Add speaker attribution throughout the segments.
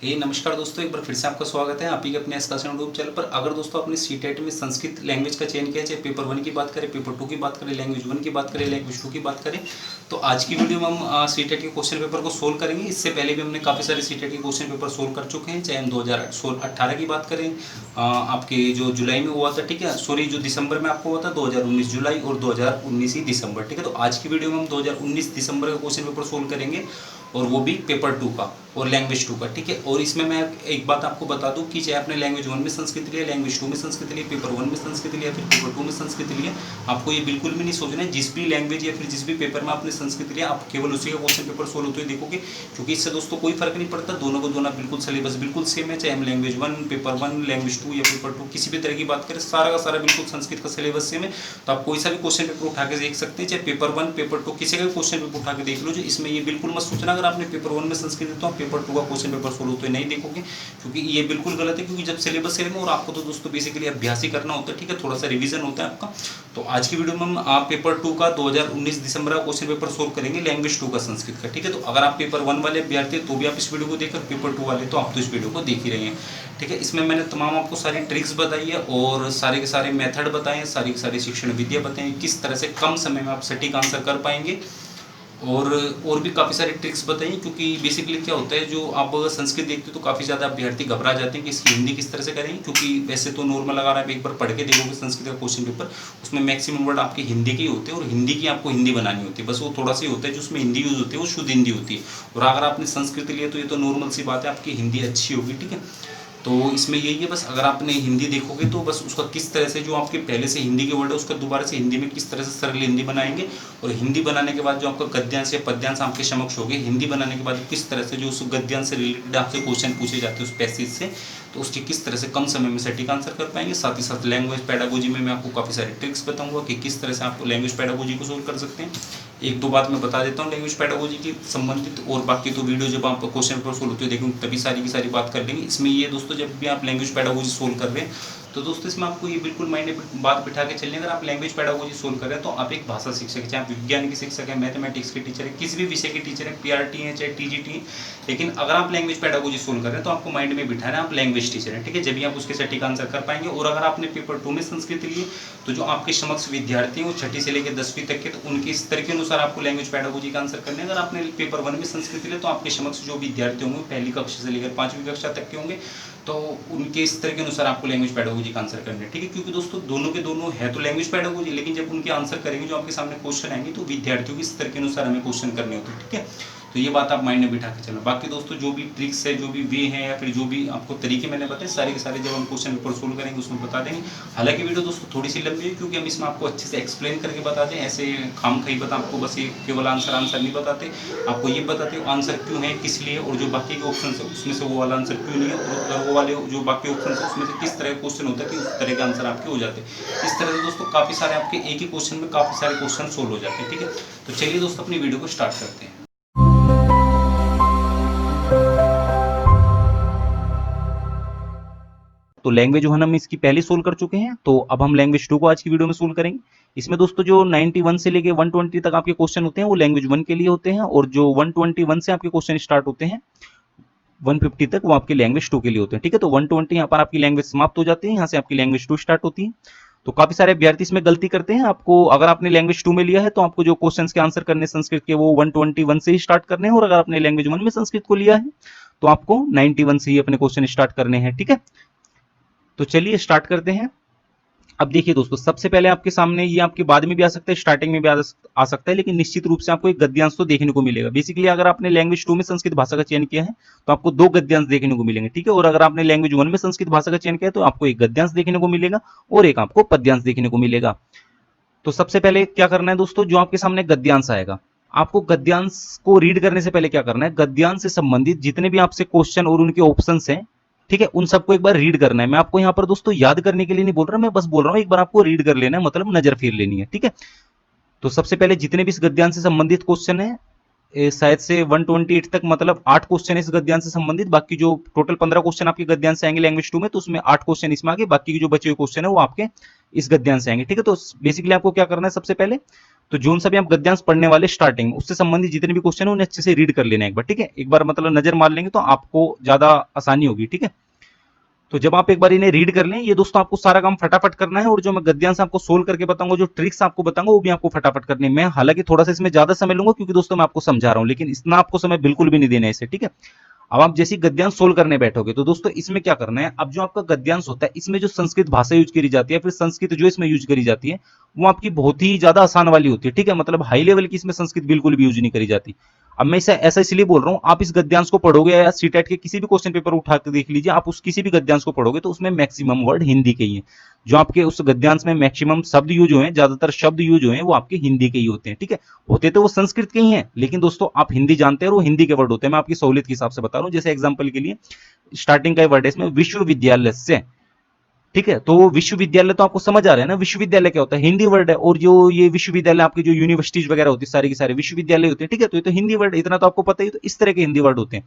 Speaker 1: नमस्कार दोस्तों, एक बार फिर से आपका स्वागत है आप ही के अपने एस्काशन यूट्यूब चैनल पर। अगर दोस्तों आपने सीटेट में संस्कृत लैंग्वेज का चयन किया, चाहे पेपर 1 की बात करें, पेपर 2 की बात करें, लैंग्वेज 1 की बात करें, लैंग्वेज 2 की बात करें, तो आज की वीडियो में हम सीटेट के क्वेश्चन पेपर को सोल्व करेंगे। इससे पहले भी हमने काफ़ी सारे सीटेट के क्वेश्चन पेपर सोल्व कर चुके हैं, चाहे हम 2018 की बात करें, आपके जो जुलाई में हुआ था, ठीक है, सॉरी जो दिसंबर में आपको हुआ था, 2019 जुलाई और 2019 ही दिसंबर, ठीक है। तो आज की वीडियो में हम 2019 दिसंबर का क्वेश्चन पेपर सोल्व करेंगे, और वो भी पेपर 2 का और लैंग्वेज 2 का, ठीक है। और इसमें मैं एक बात आपको बता दूं कि चाहे आपने लैंग्वेज 1 में संस्कृत लिया, लैंग्वेज 2 में संस्कृत लिया, पेपर 1 में संस्कृत लिया, फिर पेपर 2 में संस्कृत लिया, आपको ये बिल्कुल भी नहीं सोचना है जिस भी लैंग्वेज या फिर जिस भी पेपर में आपने संस्कृत लिया, आप केवल उसी का क्वेश्चन पेपर सोल्व होते हुए देखोगे, क्योंकि इससे दोस्तों कोई फर्क नहीं पड़ता, दोनों को दोनों बिल्कुल सिलेबस बिल्कुल सेम है। चाहे हम लैंग्वेज 1, पेपर 1, लैंग्वेज 2 या पेपर 2 किसी भी तरह की बात करें, सारा का सारा बिल्कुल संस्कृत का सिलेबस सेम है। तो आप कोई सा भी क्वेश्चन पेपर उठा के देख सकते हैं, चाहे पेपर 1, पेपर 2 किसी का भी क्वेश्चन पेपर उठा के देख लो। जो इसमें ये बिल्कुल मत सोचना अगर आपने पेपर 1 में संस्कृत है तो आप पेपर 2 का क्वेश्चन पेपर सोल्व होते नहीं देखोगे, क्योंकि ये बिल्कुल गलत है। क्योंकि जब सिलेबस सेम है और आपको तो दोस्तों बेसिकली अभ्यास ही करना होता है, ठीक है, थोड़ा सा रिवीजन होता है आपका। तो आज की वीडियो में हम आप पेपर 2 का 2019 दिसंबर का क्वेश्चन पेपर सोल्व करेंगे, लैंग्वेज 2 का संस्कृत का, ठीक है। तो अगर आप पेपर 1 वाले अभ्यर्थी तो भी आप इस वीडियो को देखकर, पेपर 2 वाले तो आप तो इस वीडियो को देख ही रहे हैं, ठीक है। इसमें मैंने तमाम आपको सारी ट्रिक्स बताई है और सारे के सारे मेथड बताए हैं, सारी की सारी शिक्षण विद्या बताई है, किस तरह से कम समय में आप सटीक आंसर कर पाएंगे, और भी काफ़ी सारी ट्रिक्स बताई। क्योंकि बेसिकली क्या होता है, जो आप संस्कृत देखते हो तो काफ़ी ज़्यादा अभ्यर्थी घबरा जाते हैं कि इसकी हिंदी किस तरह से करेंगे, क्योंकि वैसे तो नॉर्मल अगर आप एक बार पढ़ के देखोगे संस्कृत का क्वेश्चन पेपर, उसमें मैक्सिमम वर्ड आपके हिंदी के ही होते हैं और हिंदी की आपको हिंदी बनानी होती है, बस वो थोड़ा सा ही होता है जो उसमें हिंदी यूज़ होती है वो शुद्ध हिंदी होती है। और अगर आपने संस्कृत लिया तो ये तो नॉर्मल सी बात है, आपकी हिंदी अच्छी होगी, ठीक है। तो इसमें यही है, बस अगर आपने हिंदी देखोगे तो बस उसका किस तरह से जो आपके पहले से हिंदी के वर्ड है उसका दोबारा से हिंदी में किस तरह से सरल हिंदी बनाएंगे, और हिंदी बनाने के बाद जो आपका गद्यांश या पद्यांश आपके समक्ष होगी, हिंदी बनाने के बाद किस तरह से जो उस गद्यांश से रिलेटेड आपसे क्वेश्चन पूछे जाते हैं उस पैसेज से, तो उसकी किस तरह से कम समय में सटीक आंसर कर पाएंगे। साथ ही साथ लैंग्वेज पैडागोजी में मैं आपको काफ़ी सारे ट्रिक्स बताऊंगा कि किस तरह से आप लैंग्वेज पैडागोजी को सोल्व कर सकते हैं। एक दो बात मैं बता देता हूँ लैंग्वेज पैडागोजी की संबंधित, और बाकी तो वीडियो जब आप क्वेश्चन पेपर सोल्व होते देखेंगे तभी सारी की सारी बात कर लेंगे। इसमें ये दोस्तों जब भी आप लैंग्वेज पैडागोजी सोल्व कर रहे हैं तो दोस्तों इसमें आपको ये बिल्कुल माइंड में बात बिठा के चलनी, अगर आप लैंग्वेज पैडागोजी सोल्व कर रहे हैं तो आप एक भाषा शिक्षक है, चाहे आप विज्ञान के शिक्षक हैं, मैथमेटिक्स के टीचर है, किसी भी विषय के टीचर है, पीआरटी है चाहे टीजीटी है, लेकिन अगर आप लैंग्वेज पैडागोजी सोल्व कर रहे हैं तो आपको माइंड में बिठाना आप लैंग्वेज टीचर है, ठीक है, जब भी आप उसके सटीक आंसर कर पाएंगे। और अगर आपने पेपर 2 में संस्कृत लिए तो जो आपके समक्ष विद्यार्थी हैं वो 6ठी से लेकर 10वीं तक के, तो उनके स्तर के अनुसार आपको लैंग्वेज पैडागोजी का आंसर करने। अगर आपने पेपर 1 में संस्कृत लिया तो आपके समक्ष जो विद्यार्थी होंगे पहली कक्षा से लेकर 5वीं कक्षा तक के होंगे, तो उनके स्तर के अनुसार आपको लैंग्वेज पैडागोजी का आंसर करना है, ठीक है। क्योंकि दोस्तों दोनों के दोनों है तो लैंग्वेज पैडागोजी, लेकिन जब उनके आंसर करेंगे जो आपके सामने क्वेश्चन आएंगे तो विद्यार्थियों के स्तर के अनुसार हमें क्वेश्चन करने होते हैं, ठीक है। तो ये बात आप माइंड में बिठा के चलना। बाकी दोस्तों जो भी ट्रिक्स है, जो भी वे हैं, या फिर जो भी आपको तरीके मैंने बताए सारे के सारे जब हम क्वेश्चन पेपर सोल्व करेंगे उसमें बता देंगे। हालांकि वीडियो दोस्तों थोड़ी सी लंबी है क्योंकि हम इसमें आपको अच्छे से एक्सप्लेन करके बता दें, ऐसे खाम खाई बता आपको बस ये केवल आंसर नहीं बताते, आपको ये बताते हो आंसर क्यों है, किस लिए, और जो बाकी के ऑप्शन है उसमें से वो वाला आंसर क्यों नहीं है, और वो वाले जो बाकी ऑप्शन है उसमें से किस तरह का क्वेश्चन होता है कि उस तरह के आंसर आपके हो जाते हैं। इस तरह से दोस्तों काफ़ी सारे आपके एक ही क्वेश्चन में काफ़ी सारे क्वेश्चन सोल्व हो जाते हैं, ठीक है। तो चलिए दोस्तों अपनी वीडियो को स्टार्ट करते हैं। तो लैंग्वेज 1 हम इसकी पहले सोल्व कर चुके हैं, तो अब हम लैंग्वेज 2 को आज की वीडियो में सोल्व करेंगे। इसमें दोस्तों जो 91 से लेके 120 तक आपके क्वेश्चन होते हैं वो लैंग्वेज 1 के लिए होते हैं, और जो 121 से आपके क्वेश्चन स्टार्ट होते हैं 150 तक वो आपके लैंग्वेज 2 के लिए होते हैं, ठीक है। तो 120 यहाँ पर आपकी लैंग्वेज समाप्त हो जाती है, यहाँ से आपकी लैंग्वेज 2 स्टार्ट होती है। तो काफी सारे अभ्यर्थी इसमें गलती करते हैं, आपको अगर आपने लैंग्वेज 2 में लिया है तो आपको जो क्वेश्चंस के आंसर करने संस्कृत के वो 121 से ही स्टार्ट करने हैं, और अगर आपने लैंग्वेज 1 में संस्कृत को लिया है तो आपको 91 से ही अपने क्वेश्चन स्टार्ट करने हैं, ठीक है। तो चलिए स्टार्ट करते हैं। अब देखिए दोस्तों, सबसे पहले आपके सामने ये आपके बाद में भी आ सकता है, स्टार्टिंग में भी आ सकता है, लेकिन निश्चित रूप से आपको एक गद्यांश तो देखने को मिलेगा। बेसिकली अगर आपने लैंग्वेज 2 में संस्कृत भाषा का चयन किया है तो आपको 2 गद्यांश देखने को मिलेंगे, ठीक है। और अगर आपने लैंग्वेज 1 में संस्कृत भाषा का चयन किया है तो आपको एक गद्यांश देखने को मिलेगा और एक आपको पद्यांश देखने को मिलेगा। तो सबसे पहले क्या करना है दोस्तों, जो आपके सामने गद्यांश आएगा, आपको गद्यांश को रीड करने से पहले क्या करना है, गद्यांश से संबंधित जितने भी आपसे क्वेश्चन और उनके ऑप्शंस हैं, ठीक है, उन सबको एक बार रीड करना है। मैं आपको यहाँ पर दोस्तों याद करने के लिए नहीं बोल रहा, मैं बस बोल रहा हूँ एक बार आपको रीड कर लेना है, मतलब नजर फेर लेनी है, ठीक है। तो सबसे पहले जितने भी इस गद्यांश से संबंधित क्वेश्चन है, शायद से 128 तक, मतलब 8 क्वेश्चन इस गद्यांश से संबंधित, बाकी जो टोटल 15 क्वेश्चन आपके गद्यांश से आएंगे लैंग्वेज 2 में, तो उसमें 8 क्वेश्चन इसमें आगे, बाकी के जो बचे हुए क्वेश्चन है वो आपके इस गद्यांश से आएंगे, ठीक है। तो बेसिकली आपको क्या करना है, सबसे पहले
Speaker 2: तो जोन सा भी आप गद्यांश पढ़ने वाले स्टार्टिंग में, उससे संबंधित जितने भी क्वेश्चन है उन्हें अच्छे से रीड कर लेना एक बार, ठीक है। एक बार मतलब नजर मार लेंगे तो आपको ज्यादा आसानी होगी, ठीक है। तो जब आप एक बार इन्हें रीड कर लें, ये दोस्तों आपको सारा काम फटाफट करना है, और जो मैं गद्यांश आपको सोल्व करके बताऊंगा, जो ट्रिक्स आपको बताऊंगा, वो भी आपको फटाफट करनी है। मैं हालांकि थोड़ा सा इसमें ज्यादा समय लूंगा, क्योंकि दोस्तों मैं आपको समझा रहा हूं, लेकिन इतना आपको समय बिल्कुल भी नहीं देना है इसे, ठीक है। अब आप जैसे गद्यांश सोल्व करने बैठोगे तो दोस्तों इसमें क्या करना है, अब जो आपका गद्यांश होता है इसमें जो संस्कृत भाषा यूज करी जाती है, फिर संस्कृत जो इसमें यूज करी जाती है, वो आपकी बहुत ही ज्यादा आसान वाली होती है, ठीक है। मतलब हाई लेवल की इसमें संस्कृत बिल्कुल भी यूज नहीं करी जाती। अब मैं इसे ऐसा इसलिए बोल रहा हूं, आप इस गद्यांश को पढ़ोगे या सीटेट के किसी भी क्वेश्चन पेपर उठा के देख लीजिए, आप उस किसी भी गद्यांश को पढ़ोगे तो उसमें मैक्सिमम वर्ड हिंदी के ही है। जो आपके उस गद्यांश में मैक्सिमम शब्द यूज हुए हैं, ज्यादातर शब्द यूज हुए हैं, वो आपके हिंदी के ही होते हैं, ठीक है। होते तो वो संस्कृत के ही हैं, लेकिन दोस्तों आप हिंदी जानते हैं और वो हिंदी के वर्ड होते हैं। मैं आपकी सहूलियत के हिसाब से बता रहा हूँ, जैसे एग्जांपल के लिए स्टार्टिंग का वर्ड है इसमें विश्वविद्यालय से, ठीक है। तो विश्वविद्यालय तो आपको समझ आ रहा है ना, विश्वविद्यालय क्या होता है, हिंदी वर्ड है। और जो ये विश्वविद्यालय आपके जो यूनिवर्सिटीज वगैरह होती है, सारे के सारे विश्वविद्यालय होते हैं, ठीक है। तो ये तो हिंदी वर्ड, इतना तो आपको पता ही। तो इस तरह के हिंदी वर्ड होते हैं।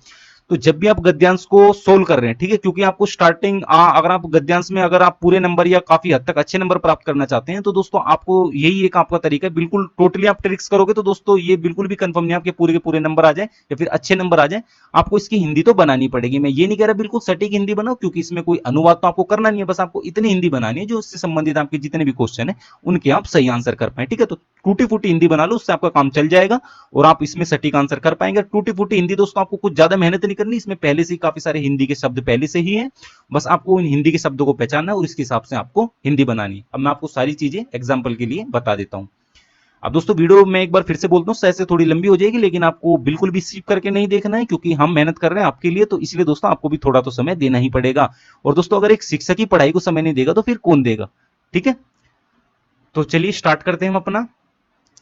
Speaker 2: तो जब भी आप गद्यांश को सोल्व कर रहे हैं, ठीक है, क्योंकि आपको स्टार्टिंग अगर आप गद्यांश में अगर आप पूरे नंबर या काफी हद तक अच्छे नंबर प्राप्त करना चाहते हैं, तो दोस्तों आपको यही एक आपका तरीका है। बिल्कुल टोटली आप ट्रिक्स करोगे तो दोस्तों ये बिल्कुल भी कंफर्म नहीं आपके पूरे के पूरे नंबर आ जाए या फिर अच्छे नंबर आ जाए, आपको इसकी हिंदी तो बनानी पड़ेगी। मैं ये नहीं कह रहा बिल्कुल सटीक हिंदी बनाओ, क्योंकि इसमें कोई अनुवाद तो आपको करना नहीं है, बस आपको इतनी हिंदी बनानी है जो उससे संबंधित आपके जितने भी क्वेश्चन है उनके आप सही आंसर कर पाए, ठीक है। तो टूटी फूटी हिंदी बना लो, उससे आपका काम चल जाएगा और आप इसमें सटीक आंसर कर पाएंगे। टूटी फूटी हिंदी दोस्तों आपको कुछ ज्यादा मेहनत नहीं करनी, इसमें पहले से ही काफी सारे हिंदी के शब्द पहले से ही है, बस आपको इन हिंदी के शब्दों को पहचानना है और इसके हिसाब से आपको हिंदी बनानी है। अब मैं आपको सारी चीजें एग्जाम्पल के लिए बता देता हूं। अब दोस्तों वीडियो में एक बार फिर से बोलता हूँ, शायद से थोड़ी लंबी हो जाएगी, लेकिन आपको बिल्कुल भी स्किप करके नहीं देखना है, क्योंकि हम मेहनत कर रहे हैं आपके लिए, तो इसलिए दोस्तों आपको भी थोड़ा तो समय देना ही पड़ेगा। और दोस्तों अगर एक शिक्षक ही पढ़ाई को समय नहीं देगा तो फिर कौन देगा, ठीक है। तो चलिए स्टार्ट करते हैं हम अपना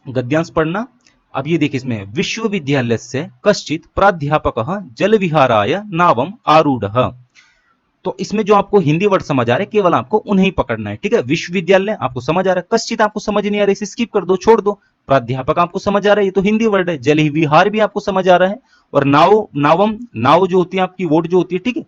Speaker 2: गद्यांश पढ़ना। अब ये देखिए, इसमें विश्वविद्यालय से कश्चित प्राध्यापक जल विहाराय नावम आरूढ़। तो इसमें जो आपको हिंदी वर्ड समझ आ रहे हैं केवल आपको उन्हें पकड़ना है, ठीक है। विश्वविद्यालय आपको समझ आ रहा है, कश्चित आपको समझ नहीं आ रहा है, इसे स्किप कर दो, छोड़ दो। प्राध्यापक आपको समझ आ रहा है, ये तो हिंदी वर्ड है। जल विहार भी आपको समझ आ रहा है, और नाव नावम नाव जो होती है आपकी वोट जो होती है, ठीक है,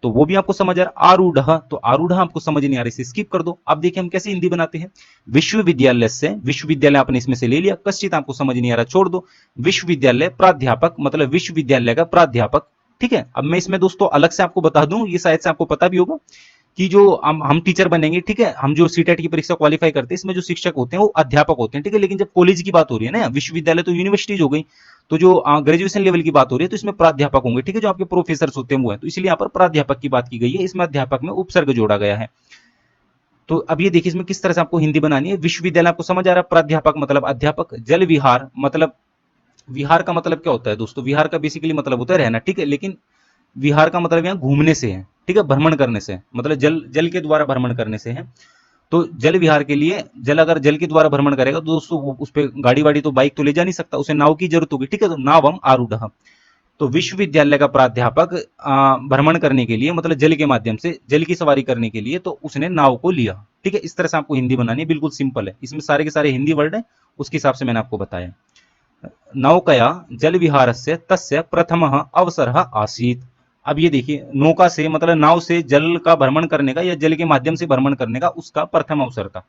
Speaker 2: तो वो भी आपको समझ आ रहा है। आरूढ़, तो आरूढ़ आपको समझ नहीं आ रही, इसे स्किप कर दो। अब देखिए हम कैसे हिंदी बनाते हैं। विश्वविद्यालय से, विश्वविद्यालय आपने इसमें से ले लिया, कश्चित आपको समझ नहीं आ रहा, छोड़ दो। विश्वविद्यालय प्राध्यापक मतलब विश्वविद्यालय का प्राध्यापक, ठीक है। अब मैं इसमें दोस्तों अलग से आपको बता दूं, ये शायद से आपको पता भी होगा कि जो हम टीचर बनेंगे, ठीक है, हम जो सीटेट की परीक्षा क्वालिफाई करते हैं, इसमें जो शिक्षक होते हैं वो अध्यापक होते हैं, ठीक है। लेकिन जब कॉलेज की बात हो रही है ना, विश्वविद्यालय तो यूनिवर्सिटीज हो गई, तो जो ग्रेजुएशन लेवल की बात हो रही है तो इसमें प्राध्यापक होंगे, ठीक है, जो आपके प्रोफेसर होते हैं वो है। तो इसलिए यहाँ पर प्राध्यापक की बात की गई है, इसमें अध्यापक में उपसर्ग जोड़ा गया है। तो अब ये देखिए इसमें किस तरह से आपको हिंदी बनानी है। विश्वविद्यालय आपको समझ आ रहा है, प्राध्यापक मतलब अध्यापक, जल विहार मतलब, विहार का मतलब क्या होता है दोस्तों, विहार का बेसिकली मतलब होता है रहना, ठीक है। लेकिन विहार का मतलब यहाँ घूमने से है, ठीक है, भ्रमण करने से, मतलब जल जल के द्वारा भ्रमण करने से है। तो जल विहार के लिए, जल अगर जल के द्वारा भ्रमण करेगा तो दोस्तों उस पर गाड़ी वाड़ी तो बाइक तो ले जा नहीं सकता, उसे नाव की जरूरत होगी, ठीक है। तो नावम आरूढ़, तो विश्वविद्यालय का प्राध्यापक भ्रमण करने के लिए मतलब जल के माध्यम से जल की सवारी करने के लिए, तो उसने नाव को लिया, ठीक है। इस तरह से आपको हिंदी बनानी है, बिल्कुल सिंपल है, इसमें सारे के सारे हिंदी वर्ड है, उसके हिसाब से मैंने आपको बताया। नौकया जल विहारस्य तस्य प्रथम अवसर आसीत। अब ये देखिए, नौका से मतलब नाव से जल का भ्रमण करने का या जल के माध्यम से भ्रमण करने का उसका प्रथम अवसर था,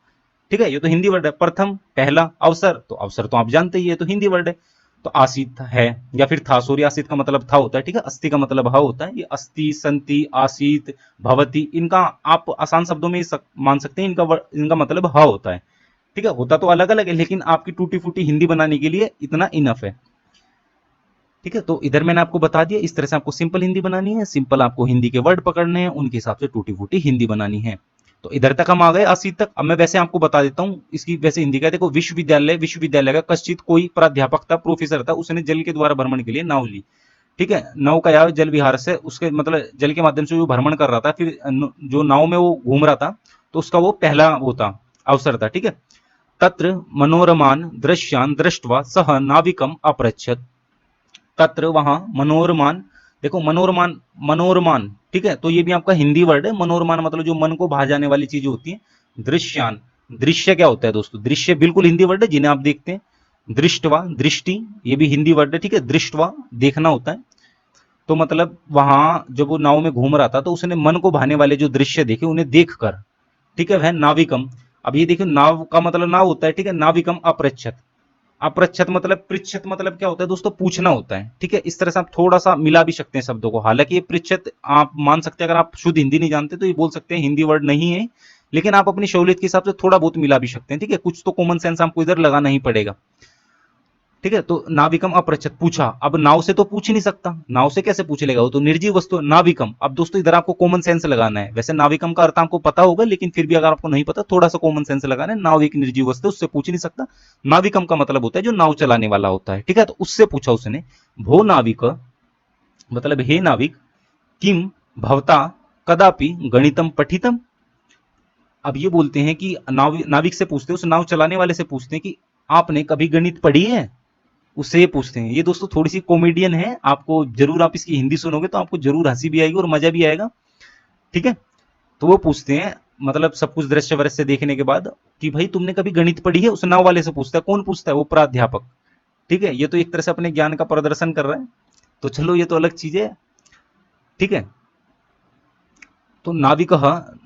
Speaker 2: ठीक है। ये तो हिंदी वर्ड है, प्रथम पहला, अवसर तो अवसर तो आप जानते ही है, तो हिंदी वर्ड है। तो आसित है या फिर था, सॉरी, आसित का मतलब था होता है, ठीक है। अस्थि का मतलब हा होता है। ये अस्थि, संति, आसित, भवती, इनका आप आसान शब्दों में मान सकते हैं, इनका मतलब हा होता है, ठीक है। होता तो अलग अलग है, लेकिन आपकी टूटी फूटी हिंदी बनाने के लिए इतना इनफ है, ठीक है। तो इधर मैंने आपको बता दिया, इस तरह से आपको सिंपल हिंदी बनानी है, सिंपल आपको हिंदी के वर्ड पकड़ने हैं, उनके हिसाब से टूटी फूटी हिंदी बनानी है। तो इधर तक हम आ गए, 80 तक। अब मैं वैसे आपको बता देता हूं इसकी वैसे हिंदी का। देखो, विश्वविद्यालय, विश्वविद्यालय का कश्चित कोई प्राध्यापक था, प्रोफेसर था, उसने जल के द्वारा भ्रमण के लिए नाव ली, ठीक है। नाव का या जल विहार से, उसके मतलब जल के माध्यम से जो भ्रमण कर रहा था, फिर जो नाव में वो घूम रहा था, तो उसका वो पहला वो था, अवसर था, ठीक है। तत्र मनोरमान दृश्यान दृष्टवा सह नाविकम अपृच्छत। तत्र वहां मनोरमान, देखो मनोरमान, मनोरमान, ठीक है, तो ये भी आपका हिंदी वर्ड है। मनोरमान मतलब जो मन को भा जाने वाली चीजें होती है। दृश्यान, दृश्य क्या होता है दोस्तों, दृश्य बिल्कुल हिंदी वर्ड है जिन्हें आप देखते हैं। दृष्टवा, दृष्टि, ये भी हिंदी वर्ड है, ठीक है। दृष्टवा देखना होता है। तो मतलब वहां जब वो नाव में घूम रहा था तो उसने मन को भाने वाले जो दृश्य देखे उन्हें देखकर, ठीक है, वह नाविकम। अब ये देखिए, नाव का मतलब नाव होता है, ठीक है। नाविकम अपृच्छत, अपृच्छत मतलब, पृच्छत मतलब क्या होता है दोस्तों, पूछना होता है, ठीक है। इस तरह से आप थोड़ा सा मिला भी सकते हैं शब्दों को। हालांकि ये पृच्छत आप मान सकते हैं, अगर आप शुद्ध हिंदी नहीं जानते तो ये बोल सकते हैं हिंदी वर्ड नहीं है, लेकिन आप अपनी सहूलियत के हिसाब से थोड़ा बहुत मिला भी सकते हैं, ठीक है। कुछ तो कॉमन सेंस आपको इधर लगाना ही पड़ेगा, ठीक है। तो नाविकम अपृच्छत, पूछा। अब नाव से तो पूछ ही नहीं सकता, नाव से कैसे पूछ लेगा, वो तो निर्जीव वस्तु। नाविकम, अब दोस्तों इधर आपको कॉमन सेंस लगाना है। वैसे नाविकम का अर्थ आपको पता होगा, लेकिन फिर भी अगर आपको नहीं पता, थोड़ा सा कॉमन सेंस लगाना है। नाव एक निर्जीव वस्तु, उससे पूछ नहीं सकता। नाविकम का मतलब होता है जो नाव चलाने वाला होता है, ठीक है। तो उससे पूछा उसने, भो नाविक, मतलब हे नाविक, किम भवता कदापि गणितम पठितम। अब ये बोलते हैं कि नाविक से पूछते हैं, उस नाव चलाने वाले से पूछते हैं कि आपने कभी गणित पढ़ी है, उससे ये पूछते हैं। ये दोस्तों थोड़ी सी कॉमेडियन है, आपको जरूर, आप इसकी हिंदी सुनोगे तो आपको जरूर हंसी भी आएगी और मजा भी आएगा, ठीक है। तो वो पूछते हैं, मतलब सब कुछ दृश्य वृश्य देखने के बाद, कि भाई तुमने कभी गणित पढ़ी है, उस नाव वाले से पूछता है। कौन पूछता है, वो प्राध्यापक, ठीक है। ये तो एक तरह से अपने ज्ञान का प्रदर्शन कर रहा है, तो चलो ये तो अलग चीज है, ठीक है। तो नाविक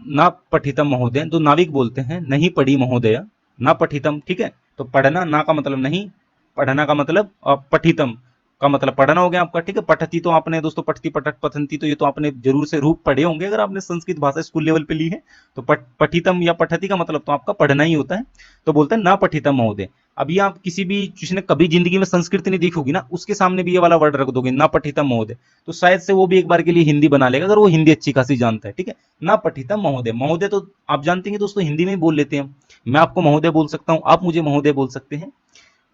Speaker 2: ना पठितम महोदय, तो नाविक बोलते हैं नहीं पढ़ी महोदय, ना पठितम, ठीक है। तो पढ़ना, ना का मतलब नहीं, पढ़ना का मतलब, पठितम का मतलब पढ़ना हो गया आपका, ठीक है। पठती तो आपने दोस्तों, पठती पठत पठंती, तो ये तो आपने जरूर से रूप पढ़े होंगे अगर आपने संस्कृत भाषा स्कूल लेवल पे ली है। तो पठितम या पठती का मतलब तो आपका पढ़ना ही होता है। तो बोलते हैं ना पठितम महोदय। अभी आप किसी भी, जिसने कभी जिंदगी में संस्कृत नहीं देखी होगी ना, उसके सामने भी ये वाला वर्ड रख दोगे, ना पठितम महोदय, तो शायद से वो भी एक बार के लिए हिंदी बना लेगा, अगर वो हिंदी अच्छी खासी जानता है, ठीक है। ना पठितम महोदय, महोदय तो आप जानते हैं दोस्तों हिंदी में ही बोल लेते हैं, मैं आपको महोदय बोल सकता हूं, आप मुझे महोदय बोल सकते हैं,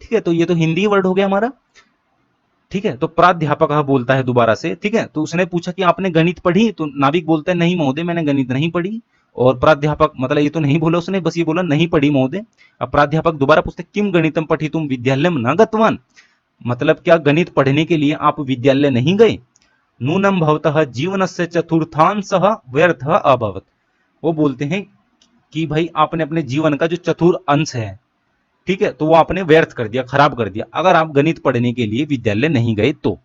Speaker 2: ठीक है। तो ये तो हिंदी वर्ड हो गया हमारा, ठीक है। तो प्राध्यापक बोलता है दोबारा से, ठीक है। तो उसने पूछा कि आपने गणित पढ़ी, तो नाविक बोलता है नहीं महोदय, मैंने गणित नहीं पढ़ी। और प्राध्यापक, मतलब ये तो नहीं बोला उसने, बस ये बोला नहीं पढ़ी महोदय। अब प्राध्यापक दोबारा पूछते, किम गणितम पढ़ी तुम विद्यालयम न गतवान, मतलब क्या गणित पढ़ने के लिए आप विद्यालय नहीं गए। नूनम भवतः जीवनस्य चतुर्थांशः व्यर्थः अभवत्, वो बोलते हैं कि भाई आपने अपने जीवन का जो चतुर्थ अंश है, ठीक है, तो वो आपने व्यर्थ कर दिया, खराब कर दिया, अगर आप गणित पढ़ने के लिए विद्यालय नहीं गए तो।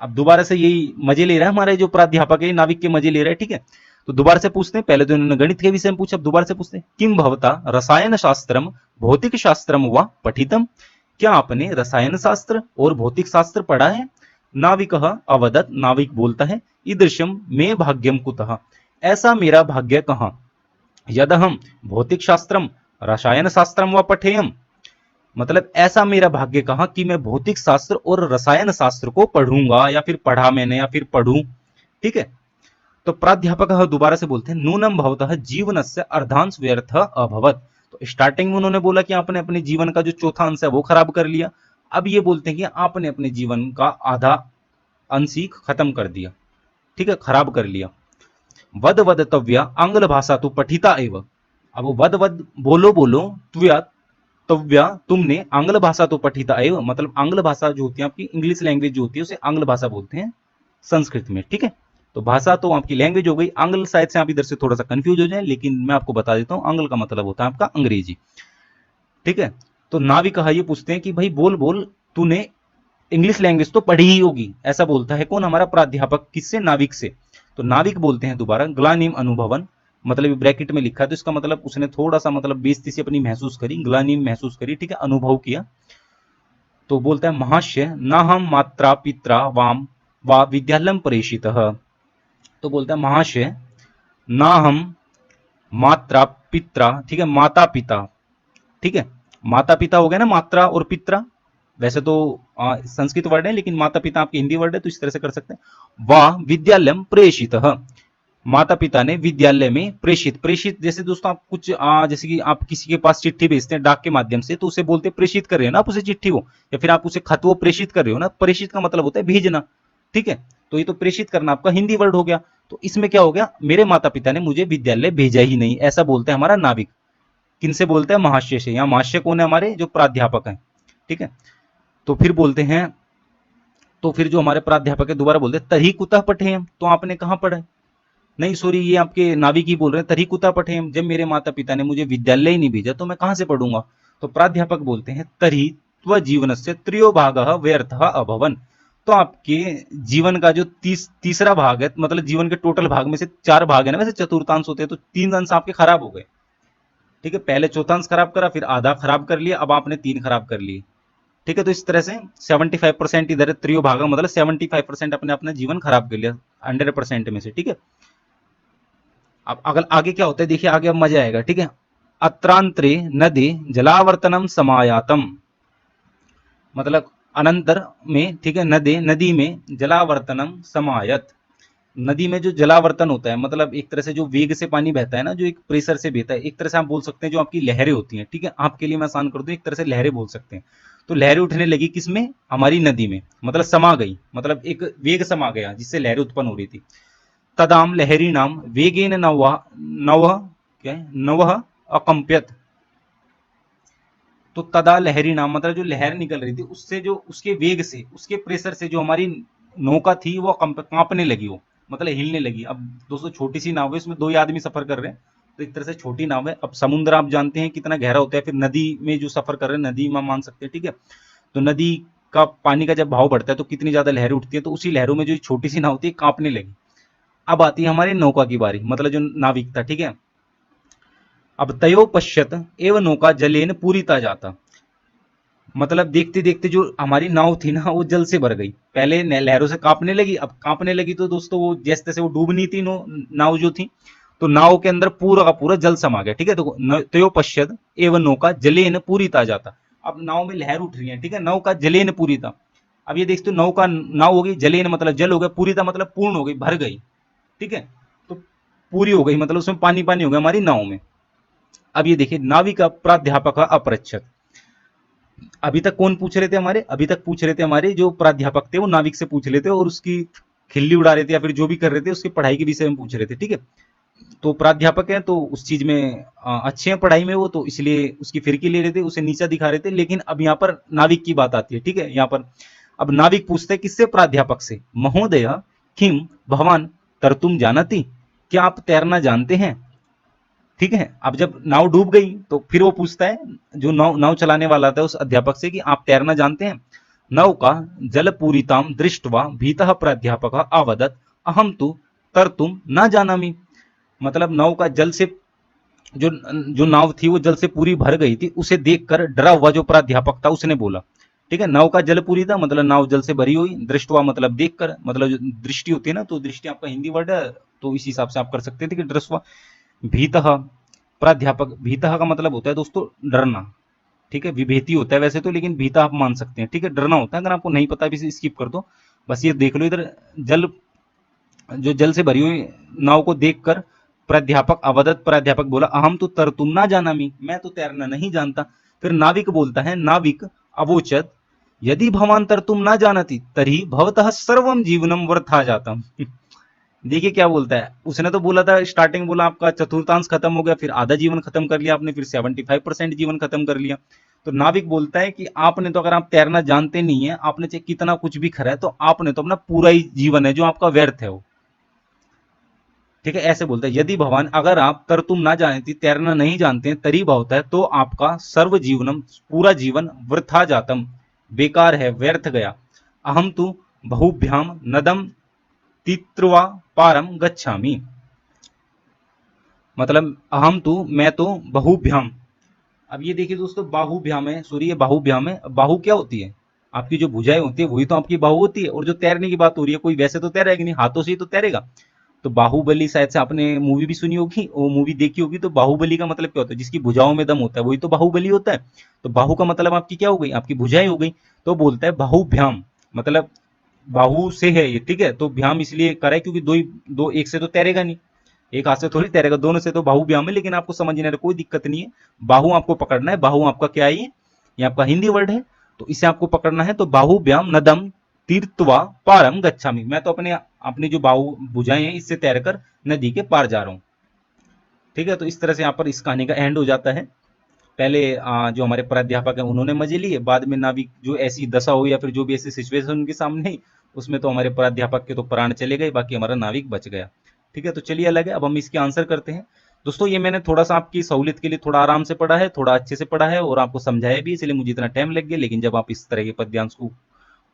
Speaker 2: अब दोबारा से यही मजे ले रहा है हमारे जो प्राध्यापक है, नाविक के मजे ले रहा है, ठीक है। तो दोबारा से पूछते हैं, पहले तो इन्होंने गणित के विषय में पूछा, अब दोबारा से पूछते हैं, किम भवता रसायन शास्त्रम भौतिक शास्त्रम व पठितम, क्या आपने रसायन शास्त्र और भौतिक शास्त्र पढ़ा है। नाविक अवदत, नाविक बोलता है, ईदृशम मे भाग्यम कुतः, ऐसा मेरा भाग्य कहां, यदहम भौतिक शास्त्रम रसायन शास्त्रम व पठेयम, मतलब ऐसा मेरा भाग्य कहा कि मैं भौतिक शास्त्र और रसायन शास्त्र को पढ़ूंगा, या फिर पढ़ा मैंने, या फिर पढ़ूं, ठीक है। तो प्राध्यापक दोबारा से बोलते हैं, नूनम भवतः जीवनस्य अर्धांश व्यर्थ अभवत, तो स्टार्टिंग में उन्होंने बोला कि आपने अपने जीवन का जो चौथा अंश है वो खराब कर लिया। अब ये बोलते हैं कि आपने अपने जीवन का आधा अंश ही खत्म कर दिया, ठीक है, खराब कर लिया। वद वदतव्या आंग्ल भाषा तो पठिता एव, अब वद वद बोलो बोलो, त्व्या तव्या तुमने, आंग्ल भाषा तो पठिता एव, मतलब आंग्ल भाषा जो होती है आपकी, इंग्लिश लैंग्वेज जो होती है उसे आंग्ल भाषा बोलते हैं संस्कृत में, ठीक है। तो भाषा तो आपकी लैंग्वेज हो गई, आंग्ल शायद से आप इधर से थोड़ा सा कंफ्यूज हो जाए, लेकिन मैं आपको बता देता हूं, आंग्ल का मतलब होता है आपका अंग्रेजी, ठीक है। तो नाविक ये पूछते हैं कि भाई बोल बोल, तूने इंग्लिश लैंग्वेज तो पढ़ी ही होगी, ऐसा बोलता है कौन, हमारा प्राध्यापक, किससे, नाविक से। तो नाविक बोलते हैं दोबारा, ग्लानिम अनुभवन, मतलब ब्रैकेट में लिखा है, तो इसका मतलब उसने थोड़ा सा मतलब बेइज्जती से अपनी महसूस करी, ग्लानिम महसूस करी, ठीक है, अनुभव किया। तो बोलता है, महाशय ना हम मात्रा पित्रा वाम वा विद्यालय प्रेषित, तो बोलता है महाशय ना हम मात्रा पित्रा, ठीक है, माता पिता, ठीक है, माता पिता हो गया ना, मात्रा और पित्रा, वैसे तो संस्कृत वर्ड है, लेकिन माता पिता आपके हिंदी वर्ड है, तो इस तरह से कर सकते हैं। वह विद्यालय प्रेषित, माता पिता ने विद्यालय में प्रेषित, प्रेषित जैसे दोस्तों आप कुछ जैसे कि आप किसी के पास चिट्ठी भेजते हैं डाक के माध्यम से, तो उसे बोलते प्रेषित कर रहे हो ना आप उसे चिट्ठी वो, या फिर आप उसे खत वो प्रेषित कर रहे हो ना, प्रेषित का मतलब होता है भेजना, ठीक है। तो ये तो प्रेषित करना आपका हिंदी वर्ड हो गया। तो इसमें क्या हो गया, मेरे माता पिता ने मुझे विद्यालय भेजा ही नहीं, ऐसा बोलते हैं हमारा नाविक। किनसे बोलते हैं, महाशय से। यहाँ महाशय कौन है, हमारे जो प्राध्यापक हैं, ठीक है। तो फिर बोलते हैं, तो फिर जो हमारे प्राध्यापक है दोबारा बोलते हैं, तरी कुतः पठेयम, तो आपने कहां पढ़ा है। नहीं सॉरी, ये आपके नाविक ही बोल रहे हैं, तरी कुतः पठेयम, जब मेरे माता पिता ने मुझे विद्यालय ही नहीं भेजा तो मैं कहां से पढ़ूंगा। तो प्राध्यापक बोलते हैं, तरी त्व जीवन से त्रयो भाग व्यर्थ अभवन, तो आपके जीवन का जो तीसरा भाग है, मतलब जीवन के टोटल भाग में से 4 भाग है ना, वैसे चतुर्थांश होते हैं, तो 3 अंश आपके खराब हो गए, ठीक है। पहले चौथांश खराब करा, फिर आधा खराब कर लिया, अब आपने 3 खराब कर लिए, ठीक है। तो इस तरह से 75% इधर त्रियो भागा, मतलब 75% अपने अपना जीवन खराब कर लिया 100% में से, ठीक है। अब अगर आगे क्या होता है देखिए, आगे अब मजा आएगा, ठीक है। अत्रांतरे नदी जलावर्तनम समायातम, मतलब अनंतर में, ठीक है, नदी में जलावर्तनम समायत, नदी में जो जलावर्तन होता है, मतलब एक तरह से जो वेग से पानी बहता है ना, जो एक प्रेशर से बहता है, एक तरह से आप बोल सकते हैं जो आपकी लहरें होती हैं, ठीक है, आपके लिए मैं आसान कर दूं, एक तरह से लहरें बोल सकते हैं। तो लहरें उठने लगी किसमें, हमारी नदी में, मतलब समा गई, मतलब एक वेग समा गया जिससे लहरें उत्पन्न हो रही थी। तदाम लहरी नाम वेगेन नव नव क्या है, नव अकंप्यत। तो तदा लहरी नाम मतलब जो लहर निकल रही थी उससे, जो उसके वेग से, उसके प्रेशर से जो हमारी नौका थी वो कांपने लगी, वो मतलब हिलने लगी। अब दोस्तों छोटी सी नाव है, इसमें 2 ही आदमी सफर कर रहे हैं, तो एक तरह से छोटी नाव है। अब समुद्र आप जानते हैं कितना गहरा होता है, फिर नदी में जो सफर कर रहे हैं, नदी में मान सकते हैं, ठीक है। तो नदी का पानी का जब भाव बढ़ता है तो कितनी ज्यादा लहरें उठती है, तो उसी लहरों में जो छोटी सी नाव होती है कांपने लगी। अब आती है हमारी नौका की बारी, मतलब जो नाविक था, ठीक है। अब तयो पश्यत एवं नौका जलेन पूरीता जाता, मतलब देखते देखते जो हमारी नाव थी ना वो जल से भर गई। पहले लहरों से कांपने लगी, अब कांपने लगी तो दोस्तों वो जैसे तैसे वो डूबनी थी नाव जो थी, तो नाव के अंदर पूरा का पूरा जल समा गया, ठीक है। तो तयो पश्यत एवं नौका जलेन पूरी ता जाता, अब नाव में लहर उठ रही है, ठीक है, नौ का जलेन पूरी था। अब ये देखते हो, नौ का नाव हो गई, जलेन मतलब जल हो गया, पूरी था मतलब पूर्ण हो गई, भर गई, ठीक है। तो पूरी हो गई मतलब उसमें पानी पानी हो गया हमारी नाव में। अब ये देखिए, नाविका प्राध्यापक अपृच्छत, अभी तक कौन पूछ रहे थे हमारे, अभी तक पूछ रहे थे हमारे जो प्राध्यापक थे वो नाविक से पूछ रहे थे और उसकी खिल्ली उड़ा रहे थे या फिर जो भी कर रहे थे उसकी पढ़ाई के विषय में पूछ रहे थे, ठीक है। तो प्राध्यापक है तो उस चीज में अच्छे हैं पढ़ाई में वो, तो इसलिए उसकी फिरकी ले रहे थे, उसे नीचा दिखा रहे थे। लेकिन अब यहाँ पर नाविक की बात आती है, ठीक है। यहाँ पर अब नाविक पूछते हैं किससे, प्राध्यापक से, महोदय किम भवान तरतुम जानती, क्या आप तैरना जानते हैं, ठीक है। अब जब नाव डूब गई तो फिर वो पूछता है जो नाव नाव चलाने वाला था उस अध्यापक से कि आप तैरना जानते हैं। नौ का जल पूरिताम दृष्टवा भीतः प्राध्यापक अवदत अहम तु तरतुम न जानामि, मतलब नाव का जल से, जो जो नाव थी वो जल से पूरी भर गई थी, उसे देखकर डरा हुआ जो प्राध्यापक था उसने बोला, ठीक है। नाव का जल पूरी था मतलब नाव जल से भरी हुई, दृष्टवा मतलब देखकर, मतलब जो दृष्टि होती है ना, तो दृष्टि आपका हिंदी वर्ड है, तो इस हिसाब से आप कर सकते थे कि दृष्टवा। भीतः, प्राध्यापक, भीतः का मतलब होता है दोस्तों डरना, ठीक है। विभेति होता है वैसे तो, लेकिन भीता आप मान सकते हैं, ठीक है, डरना होता है। अगर आपको नहीं पता भी स्किप कर दो, बस ये देख लो इधर, जल, जो जल से भरी हुई नाव को देखकर प्राध्यापक अवदत, प्राध्यापक बोला अहम तो तरतुम ना जाना मी, मैं तो तैरना नहीं जानता। फिर नाविक बोलता है, नाविक अवोचत यदि भवान तरतुम ना जानती तरी भवतः सर्वम जीवनम वृथा जातम। देखिए क्या बोलता है, उसने तो बोला था स्टार्टिंग, बोला आपका चतुर्थांश खत्म हो गया, फिर आधा जीवन खत्म कर लिया आपने, फिर 75% जीवन खत्म कर लिया। तो नाविक बोलता है कि आपने तो, अगर आप तैरना जानते नहीं है, आपने चाहे कितना कुछ भी करा है, तो आपने तो अपना पूरा ही जीवन है जो आपका व्यर्थ है वो, ठीक है। ऐसे बोलता है, यदि भगवान, अगर आप तर तुम ना जानती, तैरना नहीं जानते हैं, तरी होता है तो आपका सर्व जीवनम, पूरा जीवन वृथा जातम, बेकार है, व्यर्थ गया। अहम तु बहुभ्याम नदम तीत्रवा पारम गच्छामी, मतलब अहम तु, मैं तो बहुभ्याम। अब ये देखिए दोस्तों, बाहुभ्याम है, सॉरी ये बाहुभ्याम है। बाहु क्या होती है, आपकी जो भुजाएं होती है वही तो आपकी बाहु होती है। और जो तैरने की बात हो रही है, कोई वैसे तो तैरेगा नहीं, हाथों से ही तो तैरेगा। तो बाहुबली, शायद से आपने मूवी भी सुनी होगी, वो मूवी देखी होगी। तो बाहुबली का मतलब क्या होता है, जिसकी भुजाओं में दम होता है वही तो बाहुबली होता है। तो बाहु का मतलब आपकी क्या हो गई, आपकी भुजाएं हो गई। तो बोलता है बाहुभ्याम, मतलब बाहु से है ये, ठीक है। तो भ्याम इसलिए करा है क्योंकि दो ही, दो एक से तो तैरेगा नहीं, एक हाथ से थोड़ी तैरेगा, दोनों से तो बाहु व्याम है। लेकिन आपको समझने में कोई दिक्कत नहीं है, बाहु आपको पकड़ना है। बाहु आपका क्या है, ये आपका हिंदी वर्ड है, तो इसे आपको पकड़ना है। तो बाहु व्याम नदम तीर्थवा पारम गच्छामि, मैं तो अपने, अपनी जो बाहु भुजाएं हैं इससे तैरकर नदी के पार जा रहा हूं, ठीक है। तो इस तरह से यहाँ पर इस कहानी का एंड हो जाता है। पहले जो हमारे प्राध्यापक हैं उन्होंने मजे लिए, बाद में नाविक जो ऐसी दशा हो या फिर जो भी ऐसी सिचुएशन उनके सामने आई, उसमें तो हमारे प्राध्यापक के तो प्राण चले गए, बाकी हमारा नाविक बच गया, ठीक है। तो चलिए अलग है, अब हम इसके आंसर करते हैं। दोस्तों ये मैंने थोड़ा सा आपकी सहूलियत के लिए थोड़ा आराम से पढ़ा है, थोड़ा अच्छे से पढ़ा है और आपको समझाया भी, इसलिए मुझे इतना टाइम लग गया। लेकिन जब आप इस तरह के पद्यांश को,